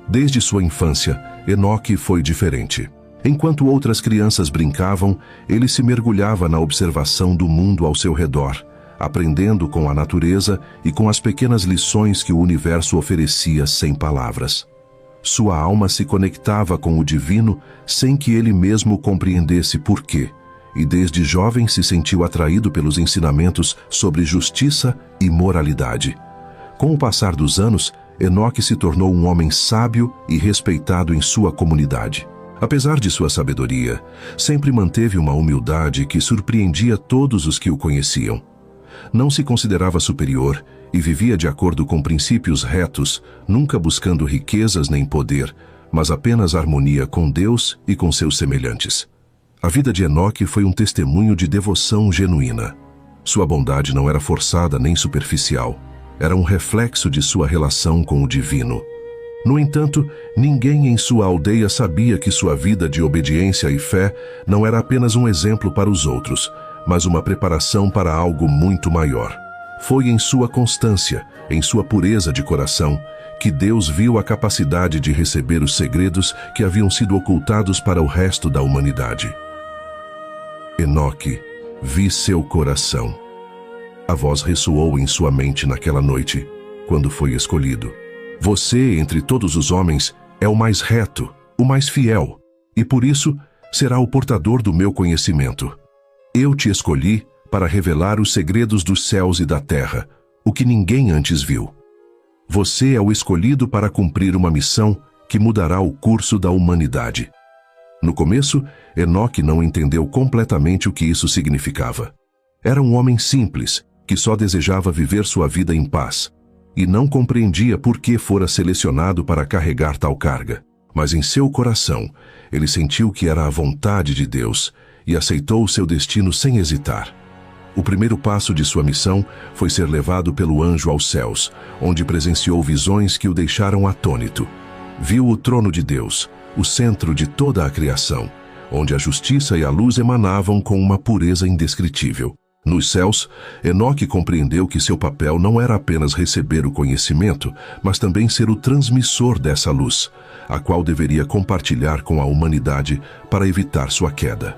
Desde sua infância, Enoque foi diferente. Enquanto outras crianças brincavam, ele se mergulhava na observação do mundo ao seu redor, aprendendo com a natureza e com as pequenas lições que o universo oferecia sem palavras. Sua alma se conectava com o divino sem que ele mesmo compreendesse por quê, e desde jovem se sentiu atraído pelos ensinamentos sobre justiça e moralidade. Com o passar dos anos, Enoque se tornou um homem sábio e respeitado em sua comunidade. Apesar de sua sabedoria, sempre manteve uma humildade que surpreendia todos os que o conheciam. não se considerava superior e vivia de acordo com princípios retos, nunca buscando riquezas nem poder, mas apenas harmonia com Deus e com seus semelhantes. A vida de Enoque foi um testemunho de devoção genuína. Sua bondade não era forçada nem superficial. Era um reflexo de sua relação com o divino. No entanto, ninguém em sua aldeia sabia que sua vida de obediência e fé não era apenas um exemplo para os outros, mas uma preparação para algo muito maior. Foi em sua constância, em sua pureza de coração, que Deus viu a capacidade de receber os segredos que haviam sido ocultados para o resto da humanidade. Enoque, vi seu coração. A voz ressoou em sua mente naquela noite, quando foi escolhido. Você, entre todos os homens, é o mais reto, o mais fiel, e por isso será o portador do meu conhecimento. Eu te escolhi para revelar os segredos dos céus e da terra, o que ninguém antes viu. Você é o escolhido para cumprir uma missão que mudará o curso da humanidade. No começo, Enoque não entendeu completamente o que isso significava. Era um homem simples, que só desejava viver sua vida em paz, e não compreendia por que fora selecionado para carregar tal carga. Mas em seu coração, ele sentiu que era a vontade de Deus e aceitou o seu destino sem hesitar. O primeiro passo de sua missão foi ser levado pelo anjo aos céus, onde presenciou visões que o deixaram atônito. Viu o trono de Deus, o centro de toda a criação, onde a justiça e a luz emanavam com uma pureza indescritível. Nos céus, Enoque compreendeu que seu papel não era apenas receber o conhecimento, mas também ser o transmissor dessa luz, a qual deveria compartilhar com a humanidade para evitar sua queda.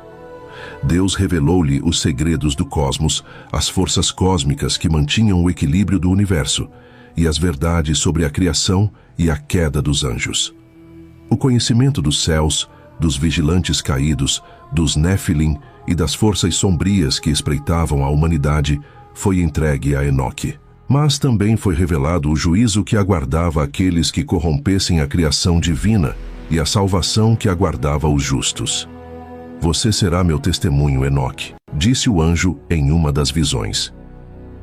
Deus revelou-lhe os segredos do cosmos, as forças cósmicas que mantinham o equilíbrio do universo, e as verdades sobre a criação e a queda dos anjos. O conhecimento dos céus, dos vigilantes caídos, dos Néfilim e das forças sombrias que espreitavam a humanidade foi entregue a Enoque. Mas também foi revelado o juízo que aguardava aqueles que corrompessem a criação divina e a salvação que aguardava os justos. Você será meu testemunho, Enoque, disse o anjo em uma das visões.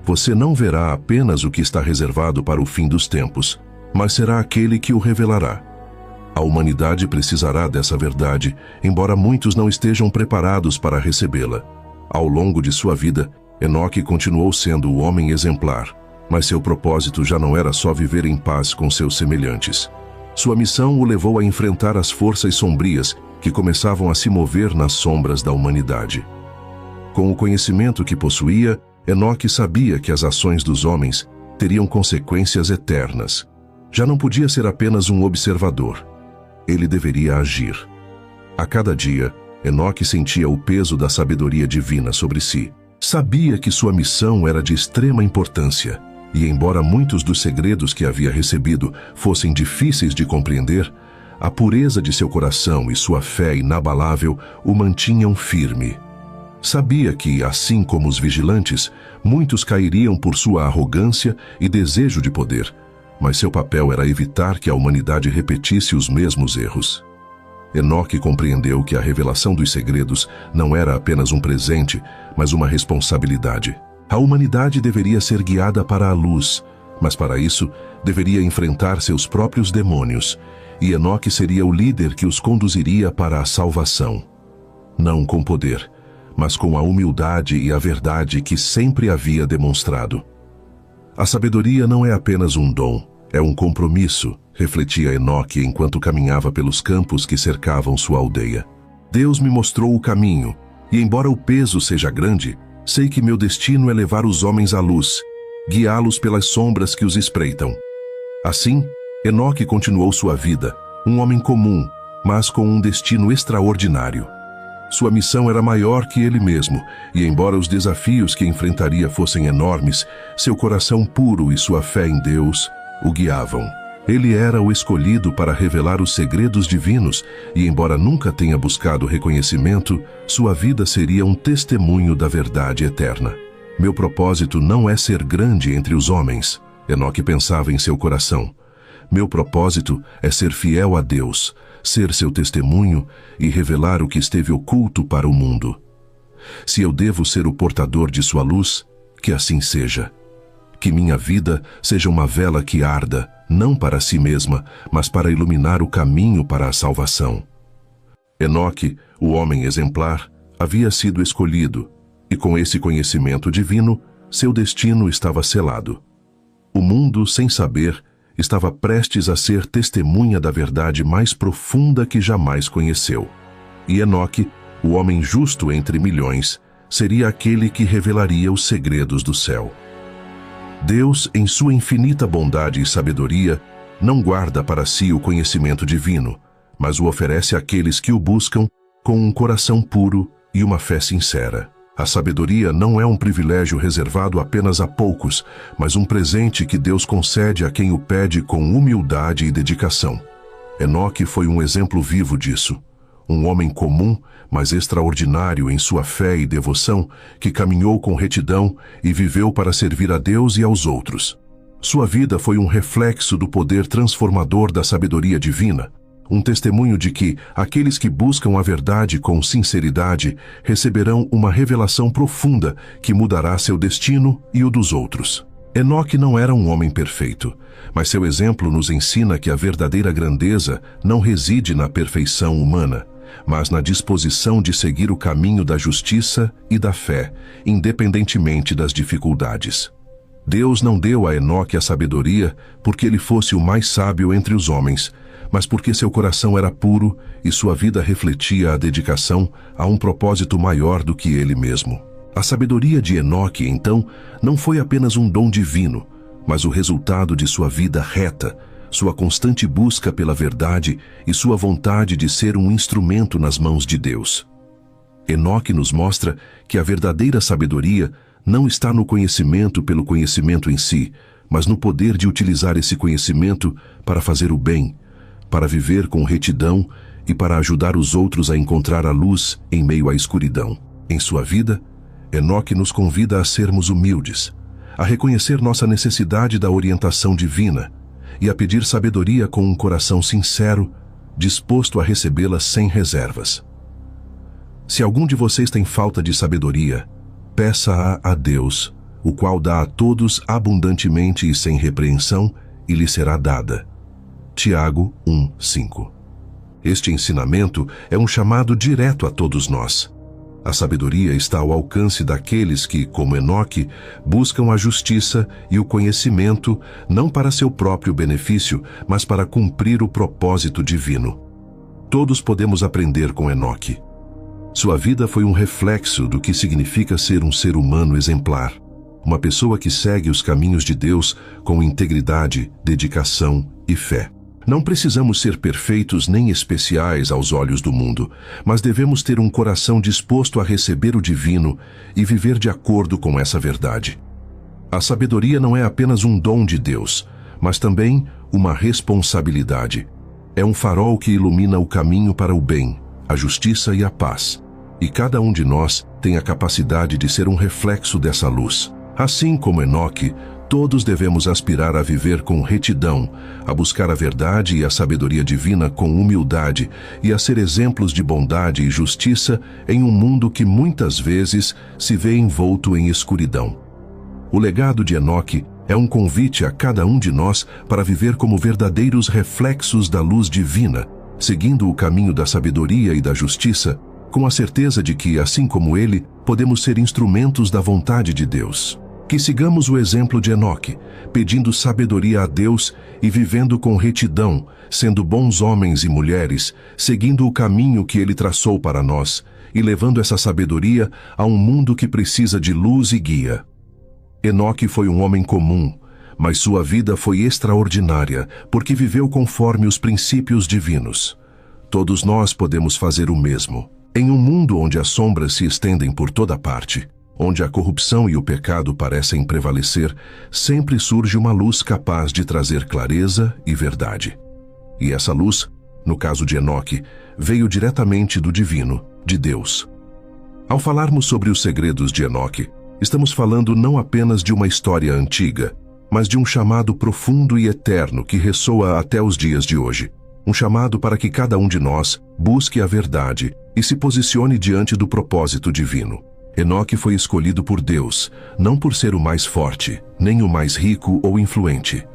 Você não verá apenas o que está reservado para o fim dos tempos, mas será aquele que o revelará. A humanidade precisará dessa verdade, embora muitos não estejam preparados para recebê-la. Ao longo de sua vida, Enoque continuou sendo o homem exemplar, mas seu propósito já não era só viver em paz com seus semelhantes. Sua missão o levou a enfrentar as forças sombrias que começavam a se mover nas sombras da humanidade. Com o conhecimento que possuía, Enoque sabia que as ações dos homens teriam consequências eternas. Já não podia ser apenas um observador. Ele deveria agir. A cada dia, Enoque sentia o peso da sabedoria divina sobre si. Sabia que sua missão era de extrema importância, e embora muitos dos segredos que havia recebido fossem difíceis de compreender, a pureza de seu coração e sua fé inabalável o mantinham firme. Sabia que, assim como os vigilantes, muitos cairiam por sua arrogância e desejo de poder, mas seu papel era evitar que a humanidade repetisse os mesmos erros. Enoque compreendeu que a revelação dos segredos não era apenas um presente, mas uma responsabilidade. A humanidade deveria ser guiada para a luz, mas para isso deveria enfrentar seus próprios demônios, e Enoque seria o líder que os conduziria para a salvação. Não com poder, mas com a humildade e a verdade que sempre havia demonstrado. A sabedoria não é apenas um dom, é um compromisso, refletia Enoque enquanto caminhava pelos campos que cercavam sua aldeia. Deus me mostrou o caminho, e embora o peso seja grande, sei que meu destino é levar os homens à luz, guiá-los pelas sombras que os espreitam. Assim, Enoque continuou sua vida, um homem comum, mas com um destino extraordinário. Sua missão era maior que ele mesmo, e embora os desafios que enfrentaria fossem enormes, seu coração puro e sua fé em Deus o guiavam. Ele era o escolhido para revelar os segredos divinos, e embora nunca tenha buscado reconhecimento, sua vida seria um testemunho da verdade eterna. Meu propósito não é ser grande entre os homens, Enoque pensava em seu coração. Meu propósito é ser fiel a Deus, ser seu testemunho e revelar o que esteve oculto para o mundo. Se eu devo ser o portador de sua luz, Que assim seja. Que minha vida seja uma vela que arda, não para si mesma, mas para iluminar o caminho para a salvação. Enoque, o homem exemplar, havia sido escolhido, e com esse conhecimento divino, seu destino estava selado. O mundo, sem saber, estava prestes a ser testemunha da verdade mais profunda que jamais conheceu. E Enoque, o homem justo entre milhões, seria aquele que revelaria os segredos do céu. Deus, em sua infinita bondade e sabedoria, não guarda para si o conhecimento divino, mas o oferece àqueles que o buscam com um coração puro e uma fé sincera. A sabedoria não é um privilégio reservado apenas a poucos, mas um presente que Deus concede a quem o pede com humildade e dedicação. Enoque foi um exemplo vivo disso. Um homem comum, mas extraordinário em sua fé e devoção, que caminhou com retidão e viveu para servir a Deus e aos outros. Sua vida foi um reflexo do poder transformador da sabedoria divina, um testemunho de que aqueles que buscam a verdade com sinceridade receberão uma revelação profunda que mudará seu destino e o dos outros. Enoque não era um homem perfeito, mas seu exemplo nos ensina que a verdadeira grandeza não reside na perfeição humana, mas na disposição de seguir o caminho da justiça e da fé, independentemente das dificuldades. Deus não deu a Enoque a sabedoria porque ele fosse o mais sábio entre os homens, mas porque seu coração era puro e sua vida refletia a dedicação a um propósito maior do que ele mesmo. A sabedoria de Enoque, então, não foi apenas um dom divino, mas o resultado de sua vida reta, sua constante busca pela verdade e sua vontade de ser um instrumento nas mãos de Deus. Enoque nos mostra que a verdadeira sabedoria não está no conhecimento pelo conhecimento em si, mas no poder de utilizar esse conhecimento para fazer o bem, para viver com retidão e para ajudar os outros a encontrar a luz em meio à escuridão. Em sua vida, Enoque nos convida a sermos humildes, a reconhecer nossa necessidade da orientação divina e a pedir sabedoria com um coração sincero, disposto a recebê-la sem reservas. Se algum de vocês tem falta de sabedoria, peça-a a Deus, o qual dá a todos abundantemente e sem repreensão, e lhe será dada. Tiago 1:5. Este ensinamento é um chamado direto a todos nós. A sabedoria está ao alcance daqueles que, como Enoque, buscam a justiça e o conhecimento não para seu próprio benefício, mas para cumprir o propósito divino. Todos podemos aprender com Enoque. Sua vida foi um reflexo do que significa ser um ser humano exemplar, uma pessoa que segue os caminhos de Deus com integridade, dedicação e fé. Não precisamos ser perfeitos nem especiais aos olhos do mundo, mas devemos ter um coração disposto a receber o divino e viver de acordo com essa verdade. A sabedoria não é apenas um dom de Deus, mas também uma responsabilidade. É um farol que ilumina o caminho para o bem, a justiça e a paz. E cada um de nós tem a capacidade de ser um reflexo dessa luz. Assim como Enoque, todos devemos aspirar a viver com retidão, a buscar a verdade e a sabedoria divina com humildade e a ser exemplos de bondade e justiça em um mundo que muitas vezes se vê envolto em escuridão. O legado de Enoque é um convite a cada um de nós para viver como verdadeiros reflexos da luz divina, seguindo o caminho da sabedoria e da justiça, com a certeza de que, assim como ele, podemos ser instrumentos da vontade de Deus. Que sigamos o exemplo de Enoque, pedindo sabedoria a Deus e vivendo com retidão, sendo bons homens e mulheres, seguindo o caminho que ele traçou para nós e levando essa sabedoria a um mundo que precisa de luz e guia. Enoque foi um homem comum, mas sua vida foi extraordinária porque viveu conforme os princípios divinos. Todos nós podemos fazer o mesmo. Em um mundo onde as sombras se estendem por toda parte, onde a corrupção e o pecado parecem prevalecer, sempre surge uma luz capaz de trazer clareza e verdade. E essa luz, no caso de Enoque, veio diretamente do divino, de Deus. Ao falarmos sobre os segredos de Enoque, estamos falando não apenas de uma história antiga, mas de um chamado profundo e eterno que ressoa até os dias de hoje. Um chamado para que cada um de nós busque a verdade e se posicione diante do propósito divino. Enoque foi escolhido por Deus, não por ser o mais forte, nem o mais rico ou influente.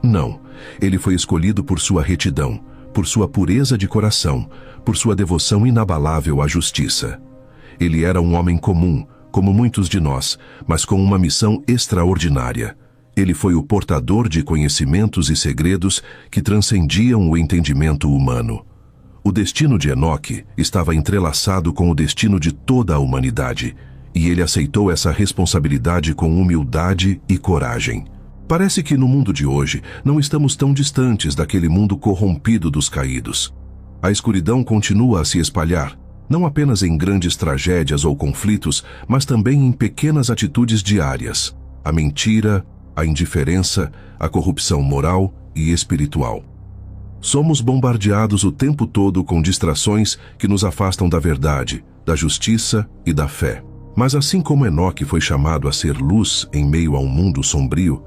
Não, ele foi escolhido por sua retidão, por sua pureza de coração, por sua devoção inabalável à justiça. Ele era um homem comum, como muitos de nós, mas com uma missão extraordinária. Ele foi o portador de conhecimentos e segredos que transcendiam o entendimento humano. O destino de Enoque estava entrelaçado com o destino de toda a humanidade, e ele aceitou essa responsabilidade com humildade e coragem. Parece que no mundo de hoje não estamos tão distantes daquele mundo corrompido dos caídos. A escuridão continua a se espalhar, não apenas em grandes tragédias ou conflitos, mas também em pequenas atitudes diárias: a mentira, a indiferença, a corrupção moral e espiritual. Somos bombardeados o tempo todo com distrações que nos afastam da verdade, da justiça e da fé. Mas assim como Enoque foi chamado a ser luz em meio a um mundo sombrio,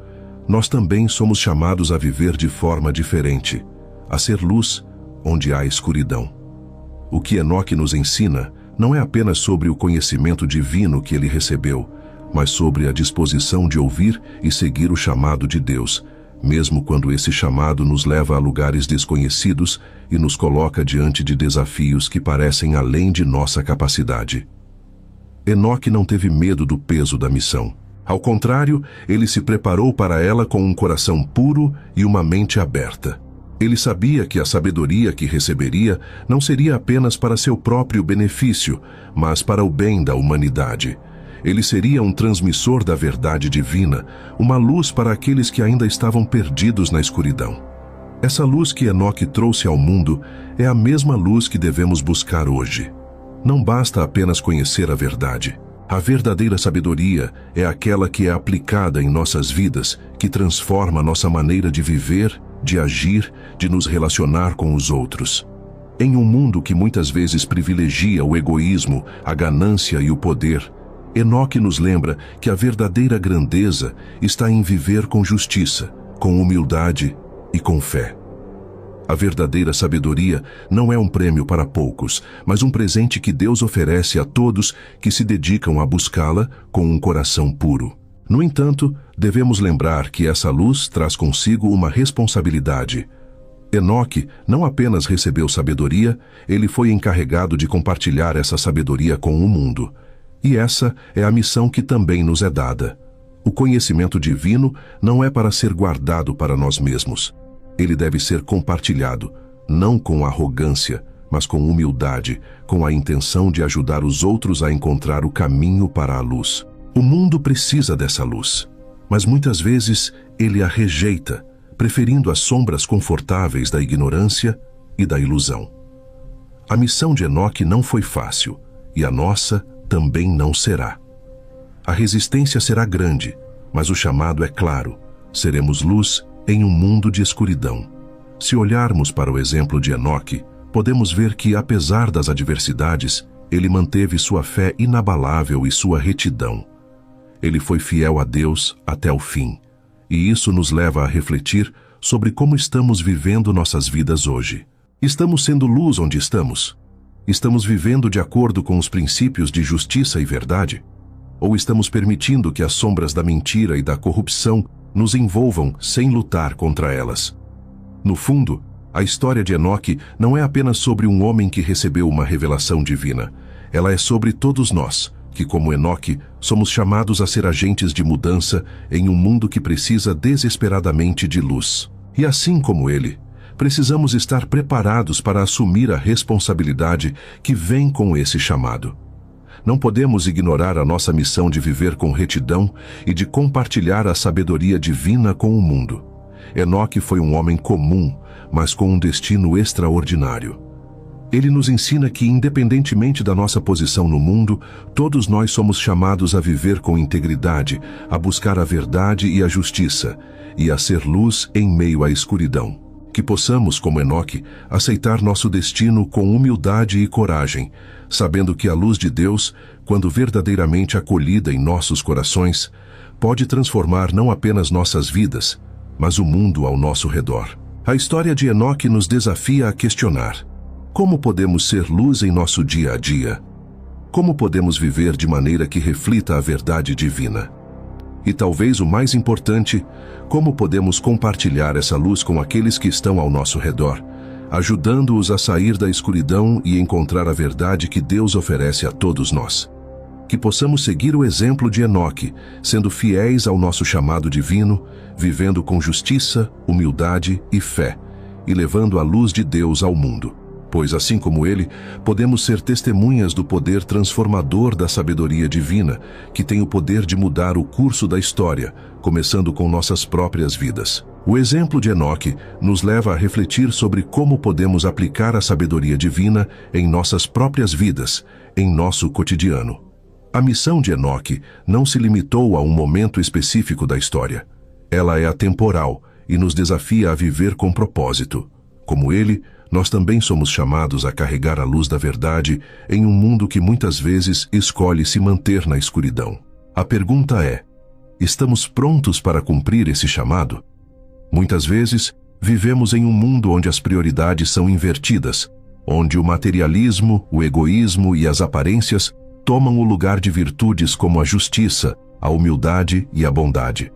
nós também somos chamados a viver de forma diferente, a ser luz onde há escuridão. O que Enoque nos ensina não é apenas sobre o conhecimento divino que ele recebeu, mas sobre a disposição de ouvir e seguir o chamado de Deus, mesmo quando esse chamado nos leva a lugares desconhecidos e nos coloca diante de desafios que parecem além de nossa capacidade. Enoque não teve medo do peso da missão. Ao contrário, ele se preparou para ela com um coração puro e uma mente aberta. Ele sabia que a sabedoria que receberia não seria apenas para seu próprio benefício, mas para o bem da humanidade. Ele seria um transmissor da verdade divina, uma luz para aqueles que ainda estavam perdidos na escuridão. Essa luz que Enoque trouxe ao mundo é a mesma luz que devemos buscar hoje. Não basta apenas conhecer a verdade. A verdadeira sabedoria é aquela que é aplicada em nossas vidas, que transforma nossa maneira de viver, de agir, de nos relacionar com os outros. Em um mundo que muitas vezes privilegia o egoísmo, a ganância e o poder, Enoque nos lembra que a verdadeira grandeza está em viver com justiça, com humildade e com fé. A verdadeira sabedoria não é um prêmio para poucos, mas um presente que Deus oferece a todos que se dedicam a buscá-la com um coração puro. No entanto, devemos lembrar que essa luz traz consigo uma responsabilidade. Enoque não apenas recebeu sabedoria, ele foi encarregado de compartilhar essa sabedoria com o mundo. E essa é a missão que também nos é dada. O conhecimento divino não é para ser guardado para nós mesmos. Ele deve ser compartilhado, não com arrogância, mas com humildade, com a intenção de ajudar os outros a encontrar o caminho para a luz. O mundo precisa dessa luz, mas muitas vezes ele a rejeita, preferindo as sombras confortáveis da ignorância e da ilusão. A missão de Enoque não foi fácil, e a nossa também não será. A resistência será grande, mas o chamado é claro: seremos luz em um mundo de escuridão. Se olharmos para o exemplo de Enoque, podemos ver que, apesar das adversidades, ele manteve sua fé inabalável e sua retidão. Ele foi fiel a Deus até o fim, e isso nos leva a refletir sobre como estamos vivendo nossas vidas hoje. Estamos sendo luz onde estamos? Estamos vivendo de acordo com os princípios de justiça e verdade? Ou estamos permitindo que as sombras da mentira e da corrupção nos envolvam sem lutar contra elas? No fundo, a história de Enoque não é apenas sobre um homem que recebeu uma revelação divina. Ela é sobre todos nós, que como Enoque, somos chamados a ser agentes de mudança em um mundo que precisa desesperadamente de luz. E assim como ele, precisamos estar preparados para assumir a responsabilidade que vem com esse chamado. Não podemos ignorar a nossa missão de viver com retidão e de compartilhar a sabedoria divina com o mundo. Enoque foi um homem comum, mas com um destino extraordinário. Ele nos ensina que, independentemente da nossa posição no mundo, todos nós somos chamados a viver com integridade, a buscar a verdade e a justiça, e a ser luz em meio à escuridão. Que possamos, como Enoque, aceitar nosso destino com humildade e coragem, sabendo que a luz de Deus, quando verdadeiramente acolhida em nossos corações, pode transformar não apenas nossas vidas, mas o mundo ao nosso redor. A história de Enoque nos desafia a questionar: como podemos ser luz em nosso dia a dia? como podemos viver de maneira que reflita a verdade divina? E talvez o mais importante, como podemos compartilhar essa luz com aqueles que estão ao nosso redor, ajudando-os a sair da escuridão e encontrar a verdade que Deus oferece a todos nós. Que possamos seguir o exemplo de Enoque, sendo fiéis ao nosso chamado divino, vivendo com justiça, humildade e fé, e levando a luz de Deus ao mundo. Pois, assim como ele, podemos ser testemunhas do poder transformador da sabedoria divina, que tem o poder de mudar o curso da história, começando com nossas próprias vidas. O exemplo de Enoque nos leva a refletir sobre como podemos aplicar a sabedoria divina em nossas próprias vidas, em nosso cotidiano. A missão de Enoque não se limitou a um momento específico da história. Ela é atemporal e nos desafia a viver com propósito. Como ele, nós também somos chamados a carregar a luz da verdade em um mundo que muitas vezes escolhe se manter na escuridão. A pergunta é: estamos prontos para cumprir esse chamado? Muitas vezes, vivemos em um mundo onde as prioridades são invertidas, onde o materialismo, o egoísmo e as aparências tomam o lugar de virtudes como a justiça, a humildade e a bondade.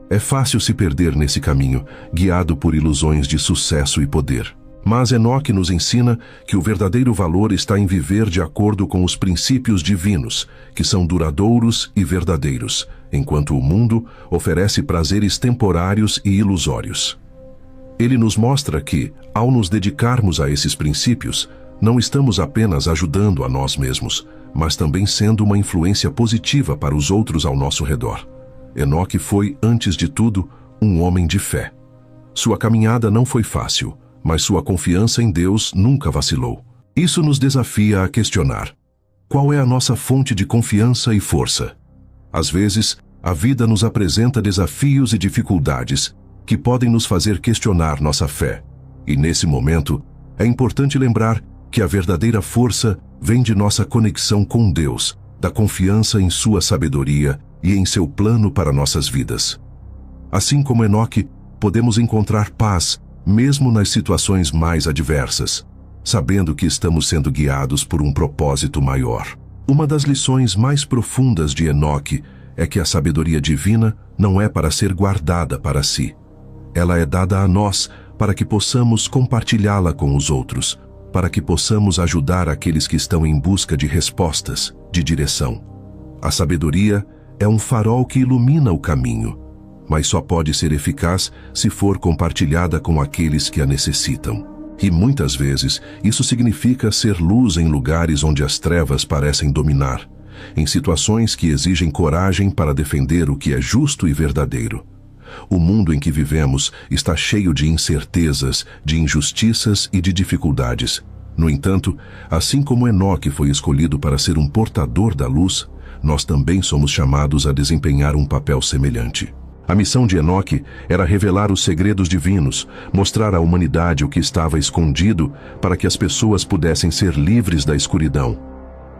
É fácil se perder nesse caminho, guiado por ilusões de sucesso e poder. Mas Enoque nos ensina que o verdadeiro valor está em viver de acordo com os princípios divinos, que são duradouros e verdadeiros, enquanto o mundo oferece prazeres temporários e ilusórios. Ele nos mostra que, ao nos dedicarmos a esses princípios, não estamos apenas ajudando a nós mesmos, mas também sendo uma influência positiva para os outros ao nosso redor. Enoque foi, antes de tudo, um homem de fé. Sua caminhada não foi fácil, mas sua confiança em Deus nunca vacilou. Isso nos desafia a questionar: qual é a nossa fonte de confiança e força? Às vezes, a vida nos apresenta desafios e dificuldades que podem nos fazer questionar nossa fé. E nesse momento, é importante lembrar que a verdadeira força vem de nossa conexão com Deus, da confiança em sua sabedoria e em seu plano para nossas vidas. Assim como Enoque, podemos encontrar paz mesmo nas situações mais adversas, sabendo que estamos sendo guiados por um propósito maior. Uma das lições mais profundas de Enoque é que a sabedoria divina não é para ser guardada para si. Ela é dada a nós para que possamos compartilhá-la com os outros, para que possamos ajudar aqueles que estão em busca de respostas, de direção. A sabedoria é um farol que ilumina o caminho, mas só pode ser eficaz se for compartilhada com aqueles que a necessitam. E muitas vezes isso significa ser luz em lugares onde as trevas parecem dominar, em situações que exigem coragem para defender o que é justo e verdadeiro. O mundo em que vivemos está cheio de incertezas, de injustiças e de dificuldades. No entanto, assim como Enoque foi escolhido para ser um portador da luz, nós também somos chamados a desempenhar um papel semelhante. A missão de Enoque era revelar os segredos divinos, mostrar à humanidade o que estava escondido para que as pessoas pudessem ser livres da escuridão.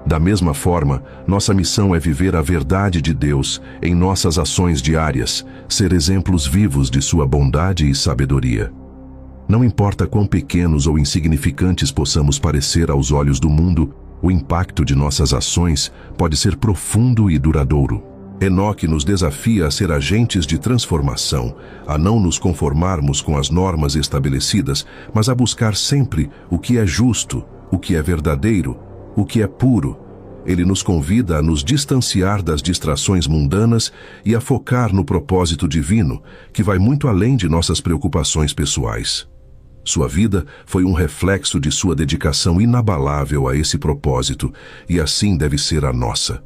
Da mesma forma, nossa missão é viver a verdade de Deus em nossas ações diárias, ser exemplos vivos de sua bondade e sabedoria. Não importa quão pequenos ou insignificantes possamos parecer aos olhos do mundo, o impacto de nossas ações pode ser profundo e duradouro. Enoque nos desafia a ser agentes de transformação, a não nos conformarmos com as normas estabelecidas, mas a buscar sempre o que é justo, o que é verdadeiro, o que é puro. Ele nos convida a nos distanciar das distrações mundanas e a focar no propósito divino, que vai muito além de nossas preocupações pessoais. Sua vida foi um reflexo de sua dedicação inabalável a esse propósito, e assim deve ser a nossa.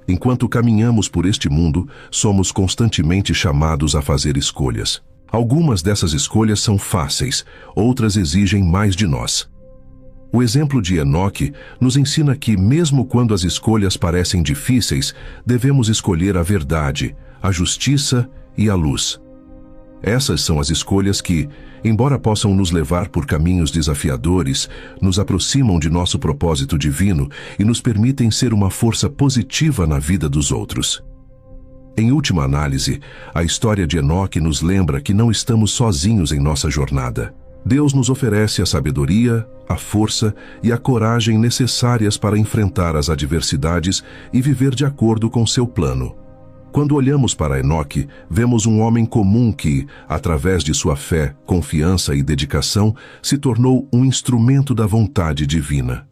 Enquanto caminhamos por este mundo, somos constantemente chamados a fazer escolhas. Algumas dessas escolhas são fáceis, outras exigem mais de nós. O exemplo de Enoque nos ensina que, mesmo quando as escolhas parecem difíceis, devemos escolher a verdade, a justiça e a luz. Essas são as escolhas que, embora possam nos levar por caminhos desafiadores, nos aproximam de nosso propósito divino e nos permitem ser uma força positiva na vida dos outros. Em última análise, a história de Enoque nos lembra que não estamos sozinhos em nossa jornada. Deus nos oferece a sabedoria, a força e a coragem necessárias para enfrentar as adversidades e viver de acordo com seu plano. Quando olhamos para Enoque, vemos um homem comum que, através de sua fé, confiança e dedicação, se tornou um instrumento da vontade divina.